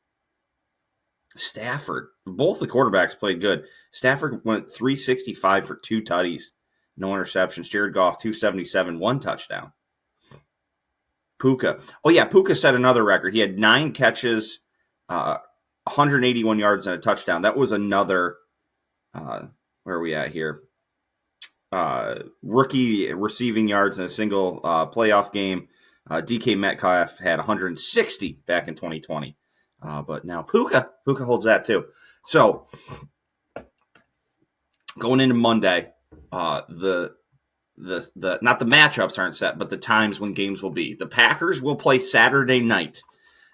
Stafford, both the quarterbacks played good. Stafford went 365 for 2 tutties, no interceptions. Jared Goff, 277, 1 touchdown. Puka. Oh, yeah, Puka set another record. He had 9 catches, 181 yards, and a touchdown. That was another, where are we at here? Rookie receiving yards in a single playoff game. DK Metcalf had 160 back in 2020. But now Puka holds that too. So going into Monday, the not the matchups aren't set, but the times when games will be. The Packers will play Saturday night.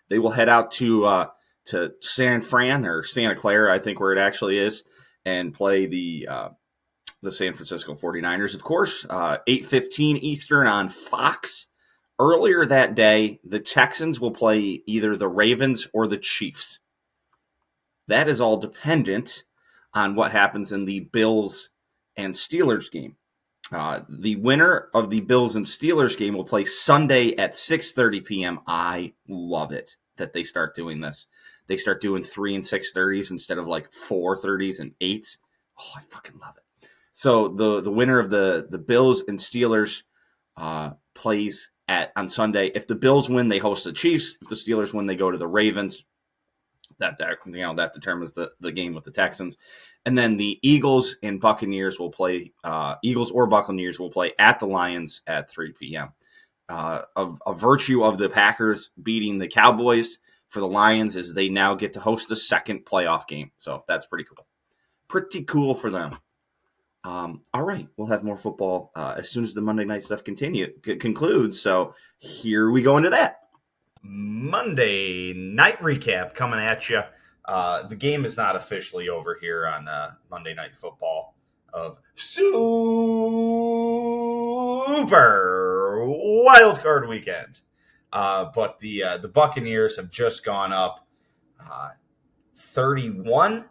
They will head out to San Fran or Santa Clara, I think where it actually is, and play the San Francisco 49ers, of course, 8:15 Eastern on Fox. Earlier that day, the Texans will play either the Ravens or the Chiefs. That is all dependent on what happens in the Bills and Steelers game. The winner of the Bills and Steelers game will play Sunday at 6:30 p.m. I love it that they start doing this. They start doing 3 and 6:30s instead of like 4:30s and 8s. Oh, I fucking love it. So the winner of the Bills and Steelers plays on Sunday. If the Bills win, they host the Chiefs. If the Steelers win, they go to the Ravens. That determines the game with the Texans. And then the Eagles and Buccaneers will play. Eagles or Buccaneers will play at the Lions at 3 p.m. A virtue of the Packers beating the Cowboys for the Lions is they now get to host a second playoff game. So that's pretty cool. Pretty cool for them. All right, we'll have more football as soon as the Monday night stuff concludes. So here we go into that. Monday night recap coming at you. The game is not officially over here on Monday Night Football of Super Wild Card Weekend. But the Buccaneers have just gone up 31-9.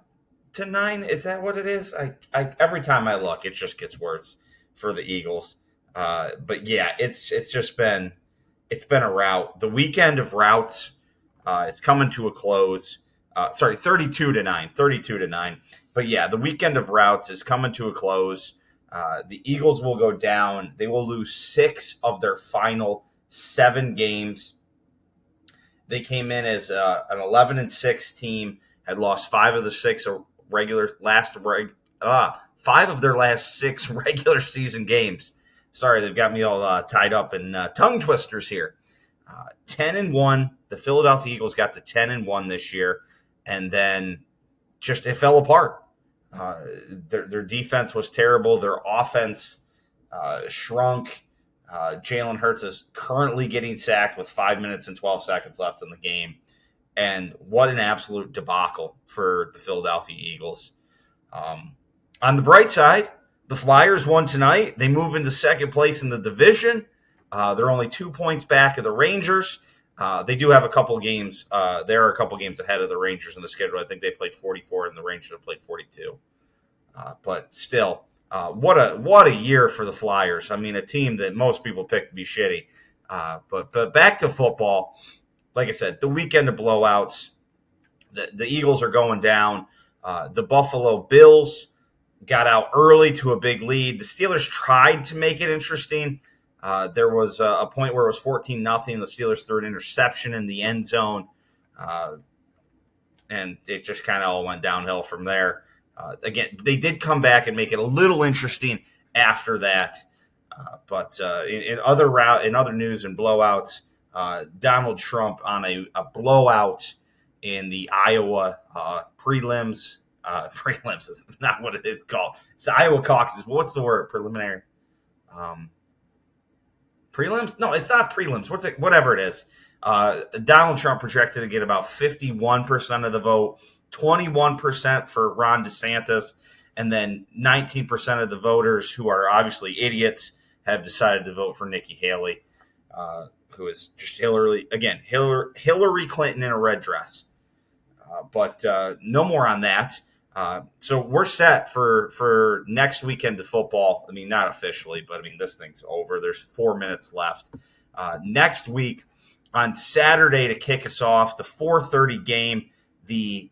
Is that what it is? I every time I look, it just gets worse for the Eagles. But yeah, it's been a rout. The weekend of routes is coming to a close. 32-9. But yeah, the weekend of routes is coming to a close. The Eagles will go down. They will lose 6 of their final 7 games. They came in as an 11-6 team, had lost 5 of the 6 5 of their last 6 regular season games. Sorry, they've got me all tied up in tongue twisters here. 10-1. The Philadelphia Eagles got to 10-1 this year, and then just it fell apart. Their defense was terrible. Their offense shrunk. Jalen Hurts is currently getting sacked with 5 minutes and 12 seconds left in the game. And what an absolute debacle for the Philadelphia Eagles. On the bright side, the Flyers won tonight. They move into second place in the division. They're only 2 points back of the Rangers. They do have a couple games. There are a couple games ahead of the Rangers in the schedule. I think they've played 44, and the Rangers have played 42. But still, what a year for the Flyers. I mean, a team that most people pick to be shitty. But back to football. Like I said, the weekend of blowouts. The Eagles are going down. The Buffalo Bills got out early to a big lead. The Steelers tried to make it interesting. There was a point where it was 14-0. The Steelers threw an interception in the end zone, and it just kind of all went downhill from there. Again, they did come back and make it a little interesting after that. But in other news and blowouts, Donald Trump on a blowout in the Iowa prelims. Prelims is not what it is called. It's the Iowa caucuses. What's the word? Preliminary. Prelims? No, it's not prelims. What's it? Whatever it is. Donald Trump projected to get about 51% of the vote, 21% for Ron DeSantis, and then 19% of the voters, who are obviously idiots, have decided to vote for Nikki Haley, who is just Hillary Clinton in a red dress. But no more on that. So we're set for next weekend of football. I mean, not officially, but I mean, this thing's over. There's 4 minutes left. Next week on Saturday to kick us off, the 4:30 game, the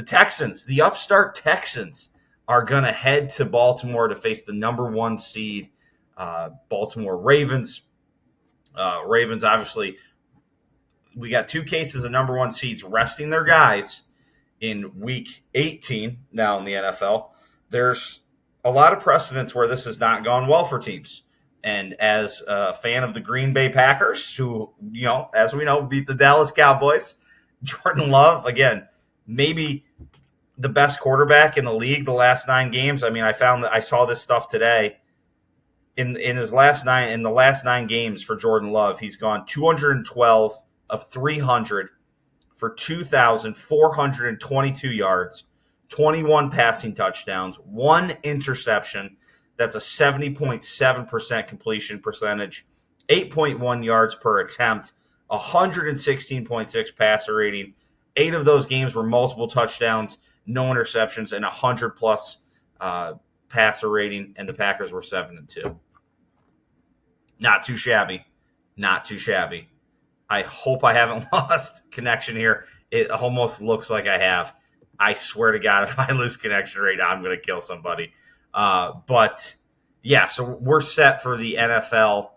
Texans, the upstart Texans, are going to head to Baltimore to face the number 1 seed Baltimore Ravens. Ravens, obviously, we got 2 cases of number 1 seeds resting their guys in week 18 now in the NFL. There's a lot of precedents where this has not gone well for teams. And as a fan of the Green Bay Packers, who, as we know, beat the Dallas Cowboys, Jordan Love, again, maybe the best quarterback in the league the last 9 games. I mean, I saw this stuff today. In the last 9 games for Jordan Love, he's gone 212 of 300 for 2,422 yards, 21 passing touchdowns, 1 interception. That's a 70.7% completion percentage, 8.1 yards per attempt, 116.6 passer rating. 8 of those games were multiple touchdowns, no interceptions, and 100-plus passer rating, and the Packers were 7-2. Not too shabby. Not too shabby. I hope I haven't lost connection here. It almost looks like I have. I swear to God, if I lose connection right now, I'm going to kill somebody. But, yeah, so we're set for the NFL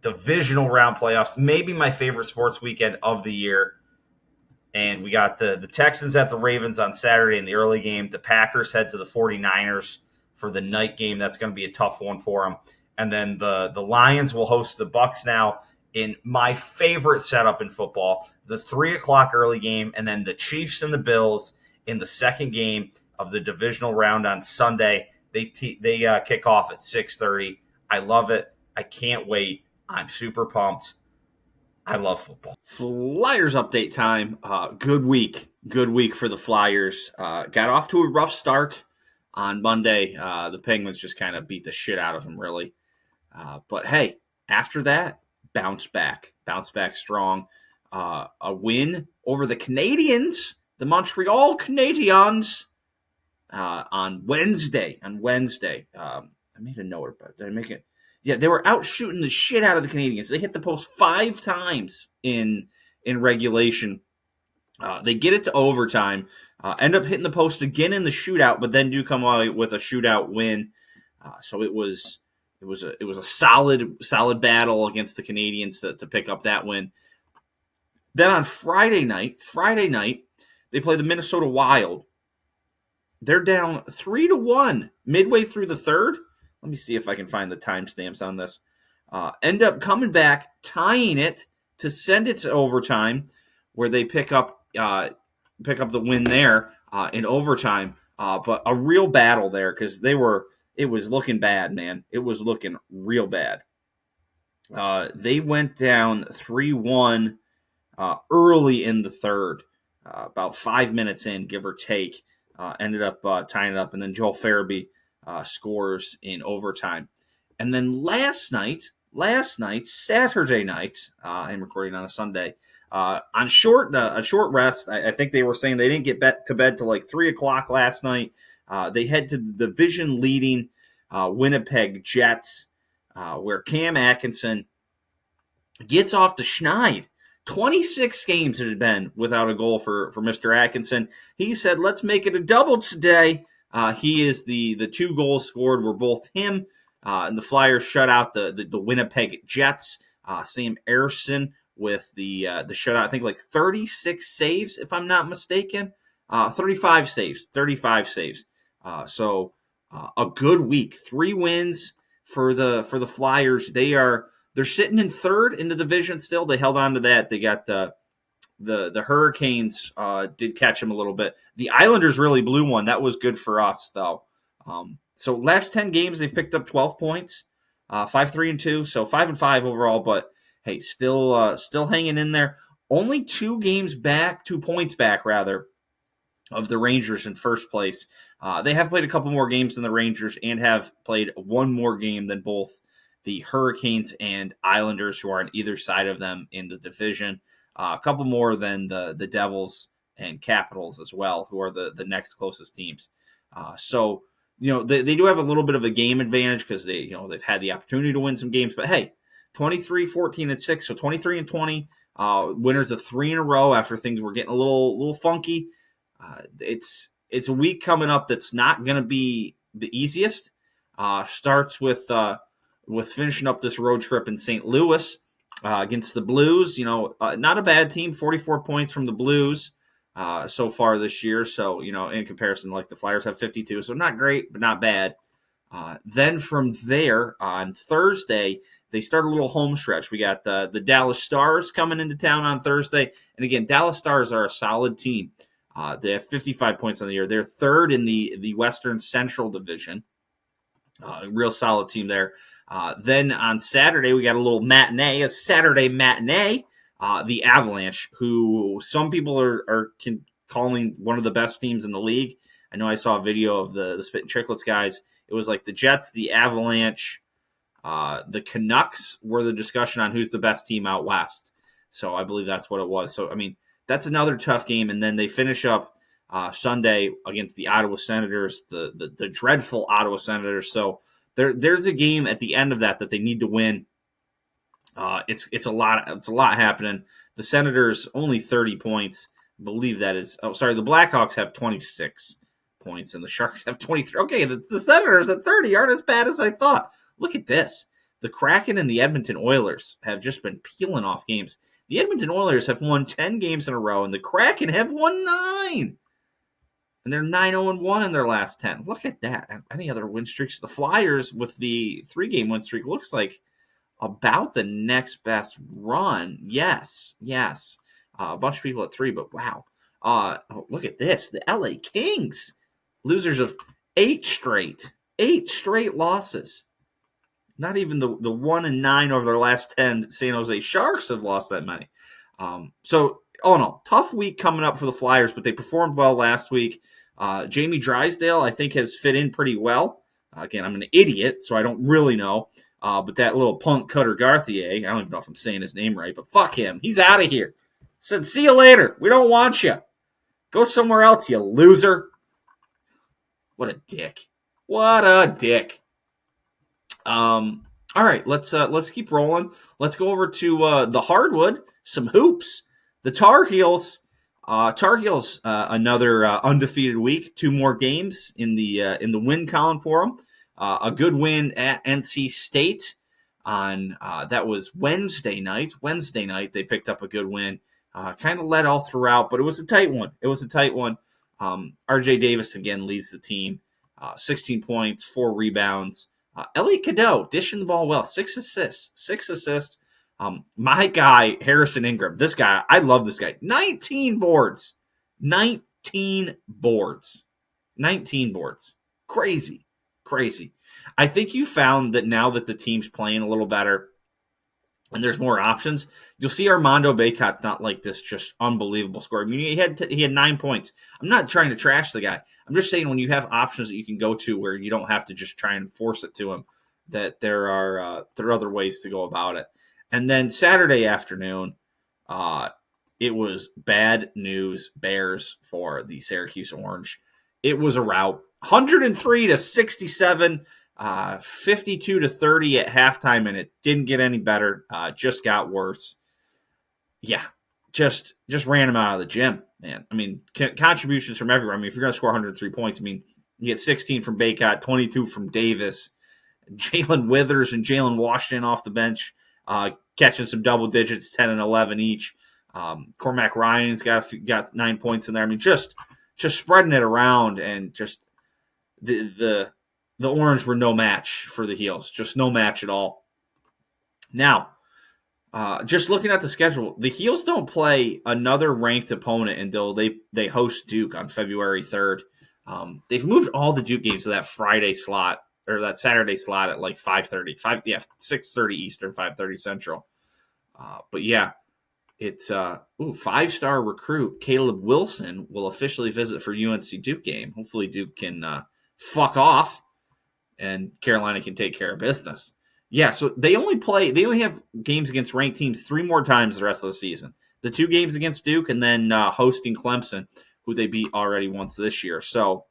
divisional round playoffs. Maybe my favorite sports weekend of the year. And we got the Texans at the Ravens on Saturday in the early game. The Packers head to the 49ers for the night game. That's going to be a tough one for them. And then the Lions will host the Bucs now in my favorite setup in football, the 3 o'clock early game, and then the Chiefs and the Bills in the second game of the divisional round on Sunday. They kick off at 6:30. I love it. I can't wait. I'm super pumped. I love football. Flyers update time. Good week for the Flyers. Got off to a rough start on Monday. The Penguins just kind of beat the shit out of them, really. But hey, after that, bounce back strong. A win over the Canadiens, the Montreal Canadiens, on Wednesday. I made a note about it. Did I make it? Yeah, they were out shooting the shit out of the Canadiens. They hit the post 5 times in regulation. They get it to overtime, end up hitting the post again in the shootout, but then do come away with a shootout win. So it was a solid battle against the Canadiens to pick up that win. Then on Friday night, they play the Minnesota Wild. They're down 3-1 midway through the third. Let me see if I can find the timestamps on this. End up coming back, tying it to send it to overtime, where they pick up the win there in overtime. But a real battle there because it was looking bad, man. It was looking real bad. They went down 3-1 early in the third, about 5 minutes in, give or take. Ended up tying it up, and then Joel Farabee scores in overtime. And then last night, last night, Saturday night, I'm recording on a Sunday, on a short rest. I think they were saying they didn't get to bed till like 3:00 last night. They head to the division leading Winnipeg Jets, where Cam Atkinson gets off the schneid. 26 games it had been without a goal for Mr. Atkinson. He said, let's make it a double today. He is the 2 goals scored were both him, and the Flyers shut out the Winnipeg Jets. Sam Ersson with the shutout, I think like 36 saves, if I'm not mistaken. 35 saves. So a good week. 3 wins for the Flyers. They're sitting in third in the division still. They held on to that. They got the Hurricanes did catch them a little bit. The Islanders really blew one. That was good for us, though. So last 10 games, they've picked up 12 points, 5-3-2, so 5-5 overall. But hey, still hanging in there. Only 2 points back, rather, of the Rangers in first place. They have played a couple more games than the Rangers and have played 1 more game than both the Hurricanes and Islanders, who are on either side of them in the division. A couple more than the Devils and Capitals as well, who are the next closest teams. So, they do have a little bit of a game advantage because they've had the opportunity to win some games. But hey, 23-14-6, so 23-20, winners of 3 in a row after things were getting a little funky. It's a week coming up that's not going to be the easiest. Starts with finishing up this road trip in St. Louis against the Blues. Not a bad team, 44 points from the Blues so far this year. So, in comparison, like the Flyers have 52, so not great, but not bad. Then from there on Thursday, they start a little home stretch. We got the Dallas Stars coming into town on Thursday. And again, Dallas Stars are a solid team. They have 55 points on the year. They're third in the Western Central Division. Real solid team there. Then on Saturday, we got a Saturday matinee. The Avalanche, who some people are calling one of the best teams in the league. I know I saw a video of the Spit and Chicklets guys. It was like the Jets, the Avalanche, the Canucks were the discussion on who's the best team out west. So I believe that's what it was. So, I mean, that's another tough game. And then they finish up Sunday against the Ottawa Senators, the dreadful Ottawa Senators. So there's a game at the end of that they need to win. It's a lot happening. The Senators only 30 points. I believe that is. Oh, sorry. The Blackhawks have 26 points and the Sharks have 23. Okay, the Senators at 30 aren't as bad as I thought. Look at this. The Kraken and the Edmonton Oilers have just been peeling off games. The Edmonton Oilers have won 10 games in a row, and the Kraken have won 9. And they're 9-0-1 in their last 10. Look at that. Any other win streaks? The Flyers, with the 3-game win streak, looks like about the next best run. Yes. A bunch of people at 3, but wow. Look at this. The LA Kings, losers of 8 straight losses. Not even the 1-9 over their last 10 San Jose Sharks have lost that many. So, all in all, tough week coming up for the Flyers, but they performed well last week. Jamie Drysdale, I think, has fit in pretty well. Again, I'm an idiot, so I don't really know. But that little punk Cutter Gauthier, I don't even know if I'm saying his name right, but fuck him. He's out of here. Said, see you later. We don't want you. Go somewhere else, you loser. What a dick. All right, let's keep rolling. Let's go over to the hardwood, some hoops. The Tar Heels, another undefeated week. 2 more games in the win column for them. A good win at NC State on that was Wednesday night. Wednesday night they picked up a good win. Kind of led all throughout, but it was a tight one. RJ Davis again leads the team. 16 points, 4 rebounds. Elliot Cadeau dishing the ball well, 6 assists. My guy, Harrison Ingram, this guy, I love this guy. 19 boards. Crazy. I think you found that now that the team's playing a little better and there's more options, you'll see Armando Bacot's not like this just unbelievable scorer. I mean, he had 9 points. I'm not trying to trash the guy. I'm just saying when you have options that you can go to where you don't have to just try and force it to him, that there are other ways to go about it. And then Saturday afternoon, it was bad news bears for the Syracuse Orange. It was a rout, 103-67, 52-30 at halftime, and it didn't get any better. Just got worse. Yeah, just ran him out of the gym, man. I mean, contributions from everywhere. I mean, if you're going to score 103 points, I mean, you get 16 from Baycott, 22 from Davis, Jalen Withers and Jalen Washington off the bench, catching some double digits, 10 and 11 each. Cormac Ryan's got 9 points in there. I mean, just spreading it around, and just the Orange were no match for the Heels, just no match at all. Now, just looking at the schedule, the Heels don't play another ranked opponent until they host Duke on February 3rd. They've moved all the Duke games to that Friday slot, or that Saturday slot at like 6:30 Eastern, 5:30 Central. But yeah, it's 5-star recruit Caleb Wilson will officially visit for UNC Duke game. Hopefully Duke can fuck off and Carolina can take care of business. Yeah, so they only have games against ranked teams 3 more times the rest of the season. The 2 games against Duke, and then hosting Clemson, who they beat already once this year. So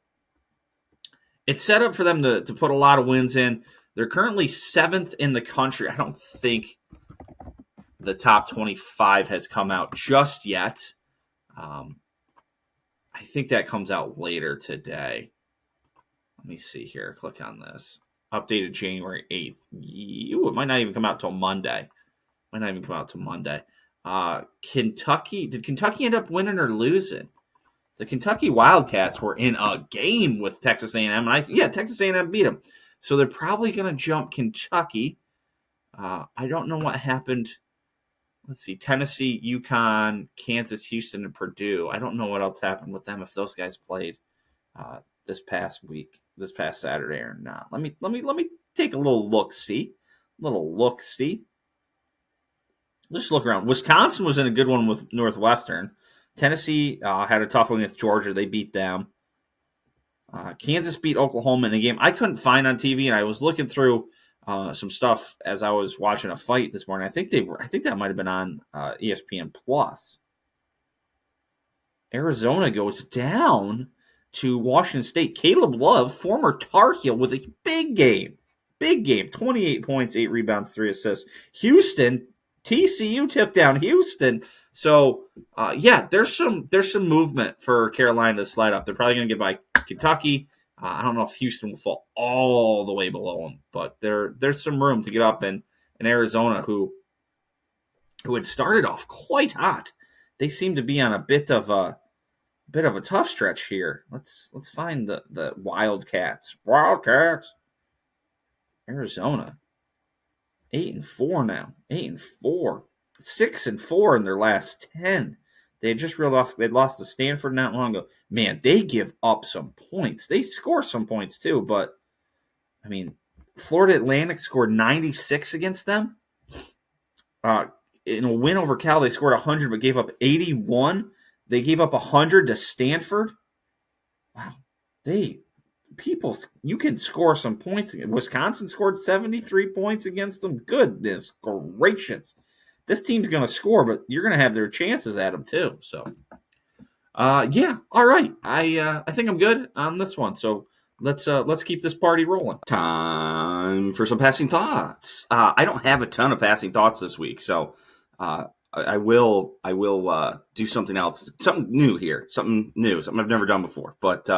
it's set up for them to put a lot of wins in. They're currently 7th in the country. I don't think the top 25 has come out just yet. I think that comes out later today. Let me see here. Click on this. Updated January 8th. It might not even come out till Monday. Kentucky. Did Kentucky end up winning or losing? The Kentucky Wildcats were in a game with Texas A&M. Texas A&M beat them. So they're probably going to jump Kentucky. I don't know what happened. Let's see. Tennessee, UConn, Kansas, Houston, and Purdue. I don't know what else happened with them if those guys played this past Saturday or not. Let me take a little look-see. Let's look around. Wisconsin was in a good one with Northwestern. Tennessee had a tough one against Georgia. They beat them. Kansas beat Oklahoma in a game I couldn't find on TV, and I was looking through some stuff as I was watching a fight this morning. I think that might have been on ESPN Plus. Arizona goes down to Washington State. Caleb Love, former Tar Heel, with a big game. 28 points, 8 rebounds, 3 assists. Houston, TCU took down Houston. So, there's some movement for Carolina to slide up. They're probably going to get by Kentucky. I don't know if Houston will fall all the way below them, but there's some room to get up in Arizona, who had started off quite hot. They seem to be on a bit of a tough stretch here. Let's find the Wildcats. Arizona, 8-4 now. 8-4. 6-4 in their last 10. They had just reeled off. They'd lost to Stanford not long ago. Man, they give up some points. They score some points too, but I mean, Florida Atlantic scored 96 against them. In a win over Cal, they scored 100 but gave up 81. They gave up 100 to Stanford. Wow, you can score some points. Wisconsin scored 73 points against them. Goodness gracious. This team's going to score, but you're going to have their chances at them too. So, all right. I think I'm good on this one. So let's keep this party rolling. Time for some passing thoughts. I don't have a ton of passing thoughts this week, so I will do something else, something new here, something I've never done before. But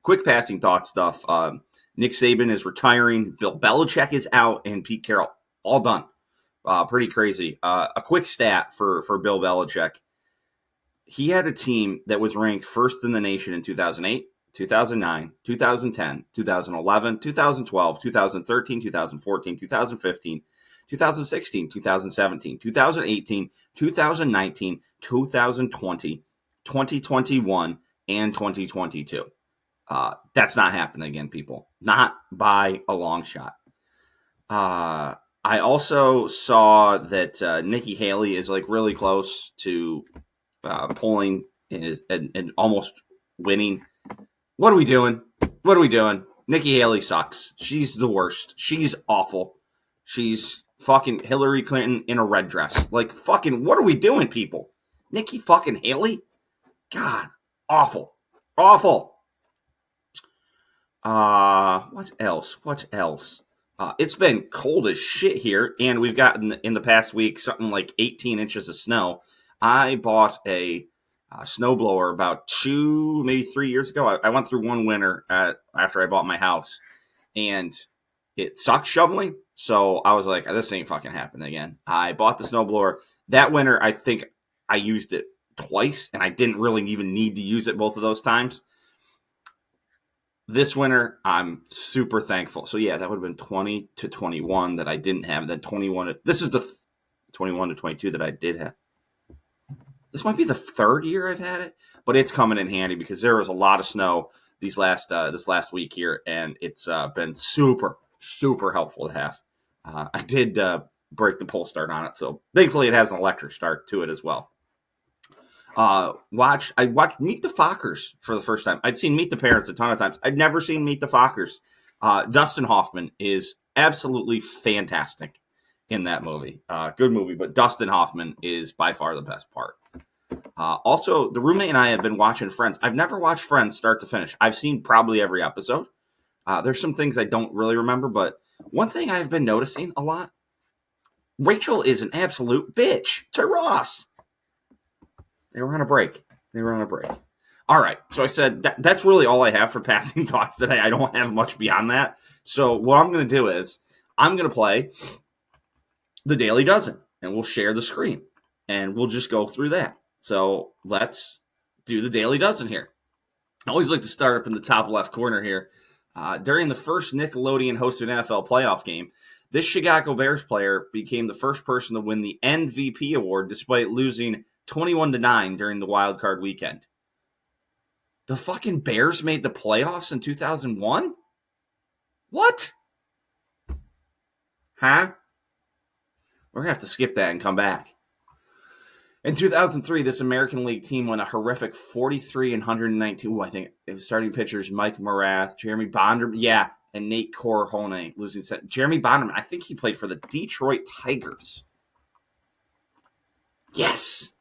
quick passing thought stuff. Nick Saban is retiring. Bill Belichick is out, and Pete Carroll all done. Pretty crazy. A quick stat for Bill Belichick. He had a team that was ranked first in the nation in 2008, 2009, 2010, 2011, 2012, 2013, 2014, 2015, 2016, 2017, 2018, 2019, 2020, 2021, and 2022. That's not happening again, people. Not by a long shot. I also saw that Nikki Haley is like really close to polling and almost winning. What are we doing? Nikki Haley sucks. She's the worst. She's awful. She's fucking Hillary Clinton in a red dress. Like, fucking, what are we doing, people? Nikki fucking Haley? God, awful. Awful. What else? What else? It's been cold as shit here, and we've gotten in the past week something like 18 inches of snow. I bought a snowblower about 2, maybe 3 years ago. I went through one winter after I bought my house, and it sucked shoveling. So I was like, this ain't fucking happening again. I bought the snowblower. That winter, I think I used it twice, and I didn't really even need to use it both of those times. This winter, I'm super thankful. So, yeah, that would have been 20 to 21 that I didn't have. Then 21. This is the 21 to 22 that I did have. This might be the third year I've had it, but it's coming in handy because there was a lot of snow this last week here, and it's been super, super helpful to have. I did break the pull start on it, so thankfully it has an electric start to it as well. I watched Meet the Fockers for the first time. I'd seen Meet the Parents a ton of times. I'd never seen Meet the Fockers. Dustin Hoffman is absolutely fantastic in that movie. Good movie, but Dustin Hoffman is by far the best part. Also, the roommate and I have been watching Friends. I've never watched Friends start to finish. I've seen probably every episode. There's some things I don't really remember, but one thing I've been noticing a lot, Rachel is an absolute bitch to Ross. They were on a break. All right. So I said that's really all I have for passing thoughts today. I don't have much beyond that. So what I'm going to do is I'm going to play the Daily Dozen, and we'll share the screen, and we'll just go through that. So let's do the Daily Dozen here. I always like to start up in the top left corner here. During the first Nickelodeon-hosted NFL playoff game, this Chicago Bears player became the first person to win the MVP award despite losing 21-9 during the wild card weekend. The fucking Bears made the playoffs in 2001? What? Huh? We're going to have to skip that and come back. In 2003, this American League team won a horrific 43-119. I think it was starting pitchers Mike Morath, Jeremy Bonderman, and Nate Corhone losing set. Jeremy Bonderman, I think he played for the Detroit Tigers. Yes.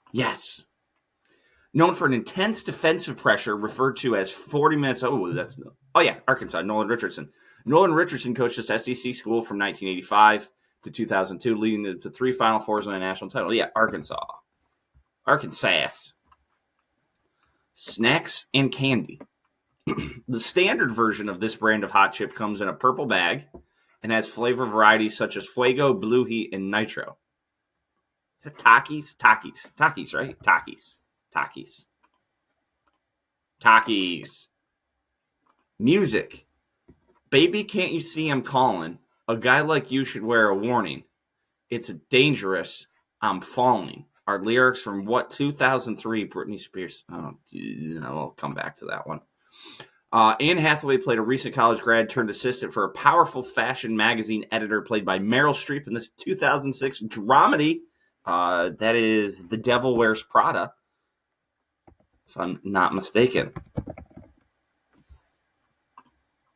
Known for an intense defensive pressure referred to as 40 minutes. Arkansas, Nolan Richardson. Nolan Richardson coached this SEC school from 1985 to 2002, leading to 3 Final Fours and a national title. Yeah, Arkansas. Snacks and candy. The standard version of this brand of hot chip comes in a purple bag and has flavor varieties such as Fuego, Blue Heat, and Nitro. Is it Takis? Takis, right? Takis. Music. Baby, can't you see I'm calling? A guy like you should wear a warning. It's dangerous. I'm falling. Our lyrics from 2003, Britney Spears. I'll come back to that one. Anne Hathaway played a recent college grad turned assistant for a powerful fashion magazine editor played by Meryl Streep in this 2006 dramedy. That is The Devil Wears Prada, if I'm not mistaken.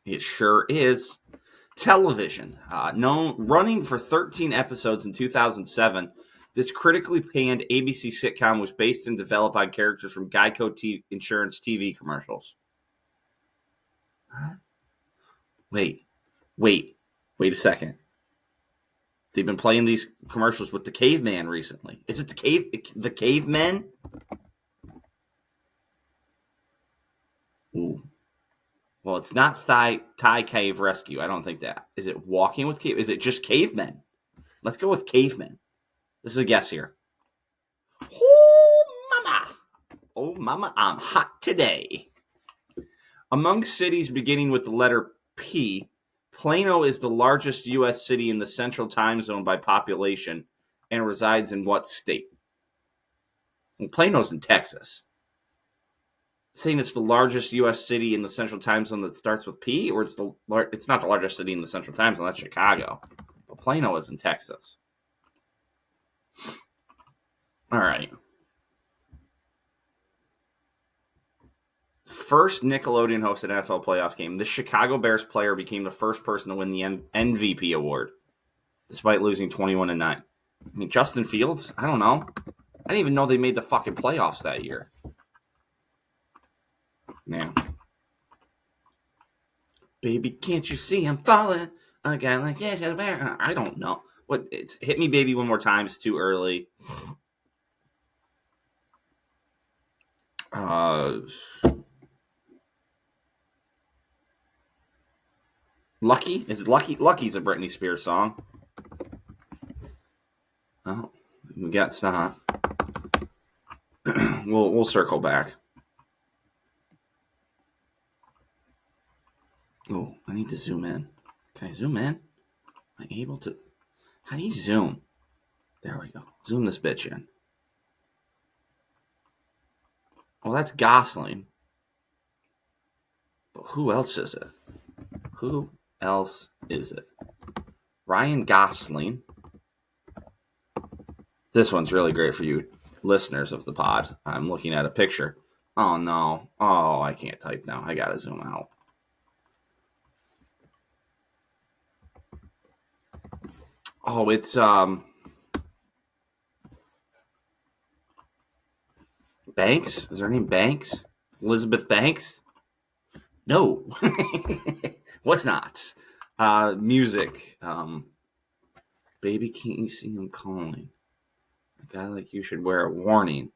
It sure is. Television. Running for 13 episodes in 2007, this critically panned ABC sitcom was based and developed on characters from Geico Insurance TV commercials. Wait a second. They've been playing these commercials with the caveman recently. Is it the cavemen? Ooh. Well, it's not Thai Cave Rescue. I don't think that. Is it Walking with Cave? Is it just cavemen? Let's go with cavemen. This is a guess here. Oh, mama, I'm hot today. Among cities beginning with the letter P, Plano is the largest U.S. city in the Central Time Zone by population and resides in what state? Well, Plano's in Texas. Saying it's the largest U.S. city in the Central Time Zone that starts with P, or it's not the largest city in the Central Time Zone. That's Chicago. But Plano is in Texas. All right. First Nickelodeon hosted NFL playoff game. The Chicago Bears player became the first person to win the MVP award, despite losing 21-9. I mean, Justin Fields, I don't know. I didn't even know they made the fucking playoffs that year. Yeah. Baby, can't you see I'm falling? A guy like, yeah, I don't know. What? It's Hit Me Baby One More Time. It's too early. Lucky? Is it Lucky? Lucky's a Britney Spears song. Oh, we got Stop. We'll circle back. Oh, I need to zoom in. Can I zoom in? Am I able to? How do you zoom? There we go. Zoom this bitch in. Oh, that's Gosling. But who else is it? Who else is it? Ryan Gosling. This one's really great for you listeners of the pod. I'm looking at a picture. Oh, no. Oh, I can't type now. I gotta zoom out. Oh, it's Banks? Is her name Banks? Elizabeth Banks? No. What's not? Music. Baby, can't you see I'm calling? A guy like you should wear a warning.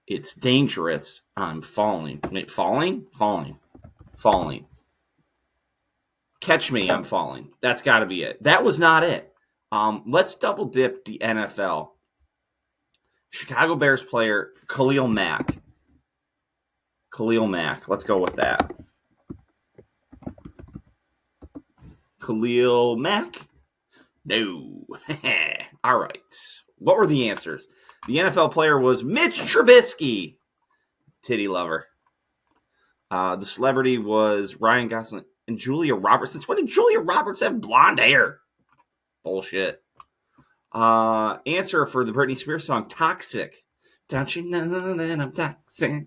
It's dangerous. I'm falling. Wait, falling? Falling. Catch me, I'm falling. That's got to be it. That was not it. Let's double dip the NFL. Chicago Bears player Khalil Mack. Let's go with that. Khalil Mack? No. All right. What were the answers? The NFL player was Mitch Trubisky. Titty lover. The celebrity was Ryan Gosling and Julia Roberts. Since when did Julia Roberts have blonde hair? Bullshit. Answer for the Britney Spears song Toxic. Don't you know that I'm toxic?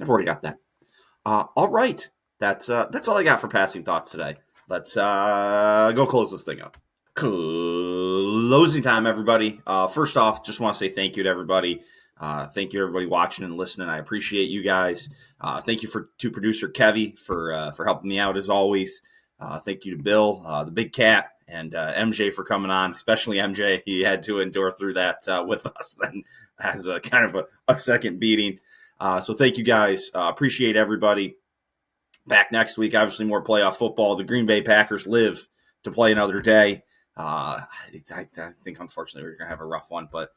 I've already got that. All right. That's all I got for passing thoughts today. Let's go close this thing up. Closing time, everybody. First off, just want to say thank you to everybody. Thank you, everybody watching and listening. I appreciate you guys. Thank you to producer Kevy for helping me out as always. Thank you to Bill, the big cat, and MJ for coming on, especially MJ. He had to endure through that with us then as a kind of a second beating. So thank you guys. Appreciate everybody. Back next week, obviously more playoff football. The Green Bay Packers live to play another day. I think, unfortunately, we're going to have a rough one, but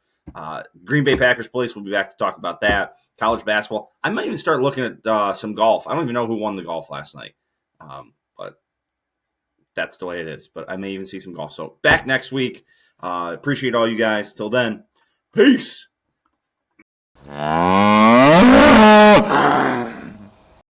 Green Bay Packers place, we'll be back to talk about that. College basketball. I might even start looking at some golf. I don't even know who won the golf last night, but that's the way it is. But I may even see some golf. So back next week. Appreciate all you guys. Till then, peace.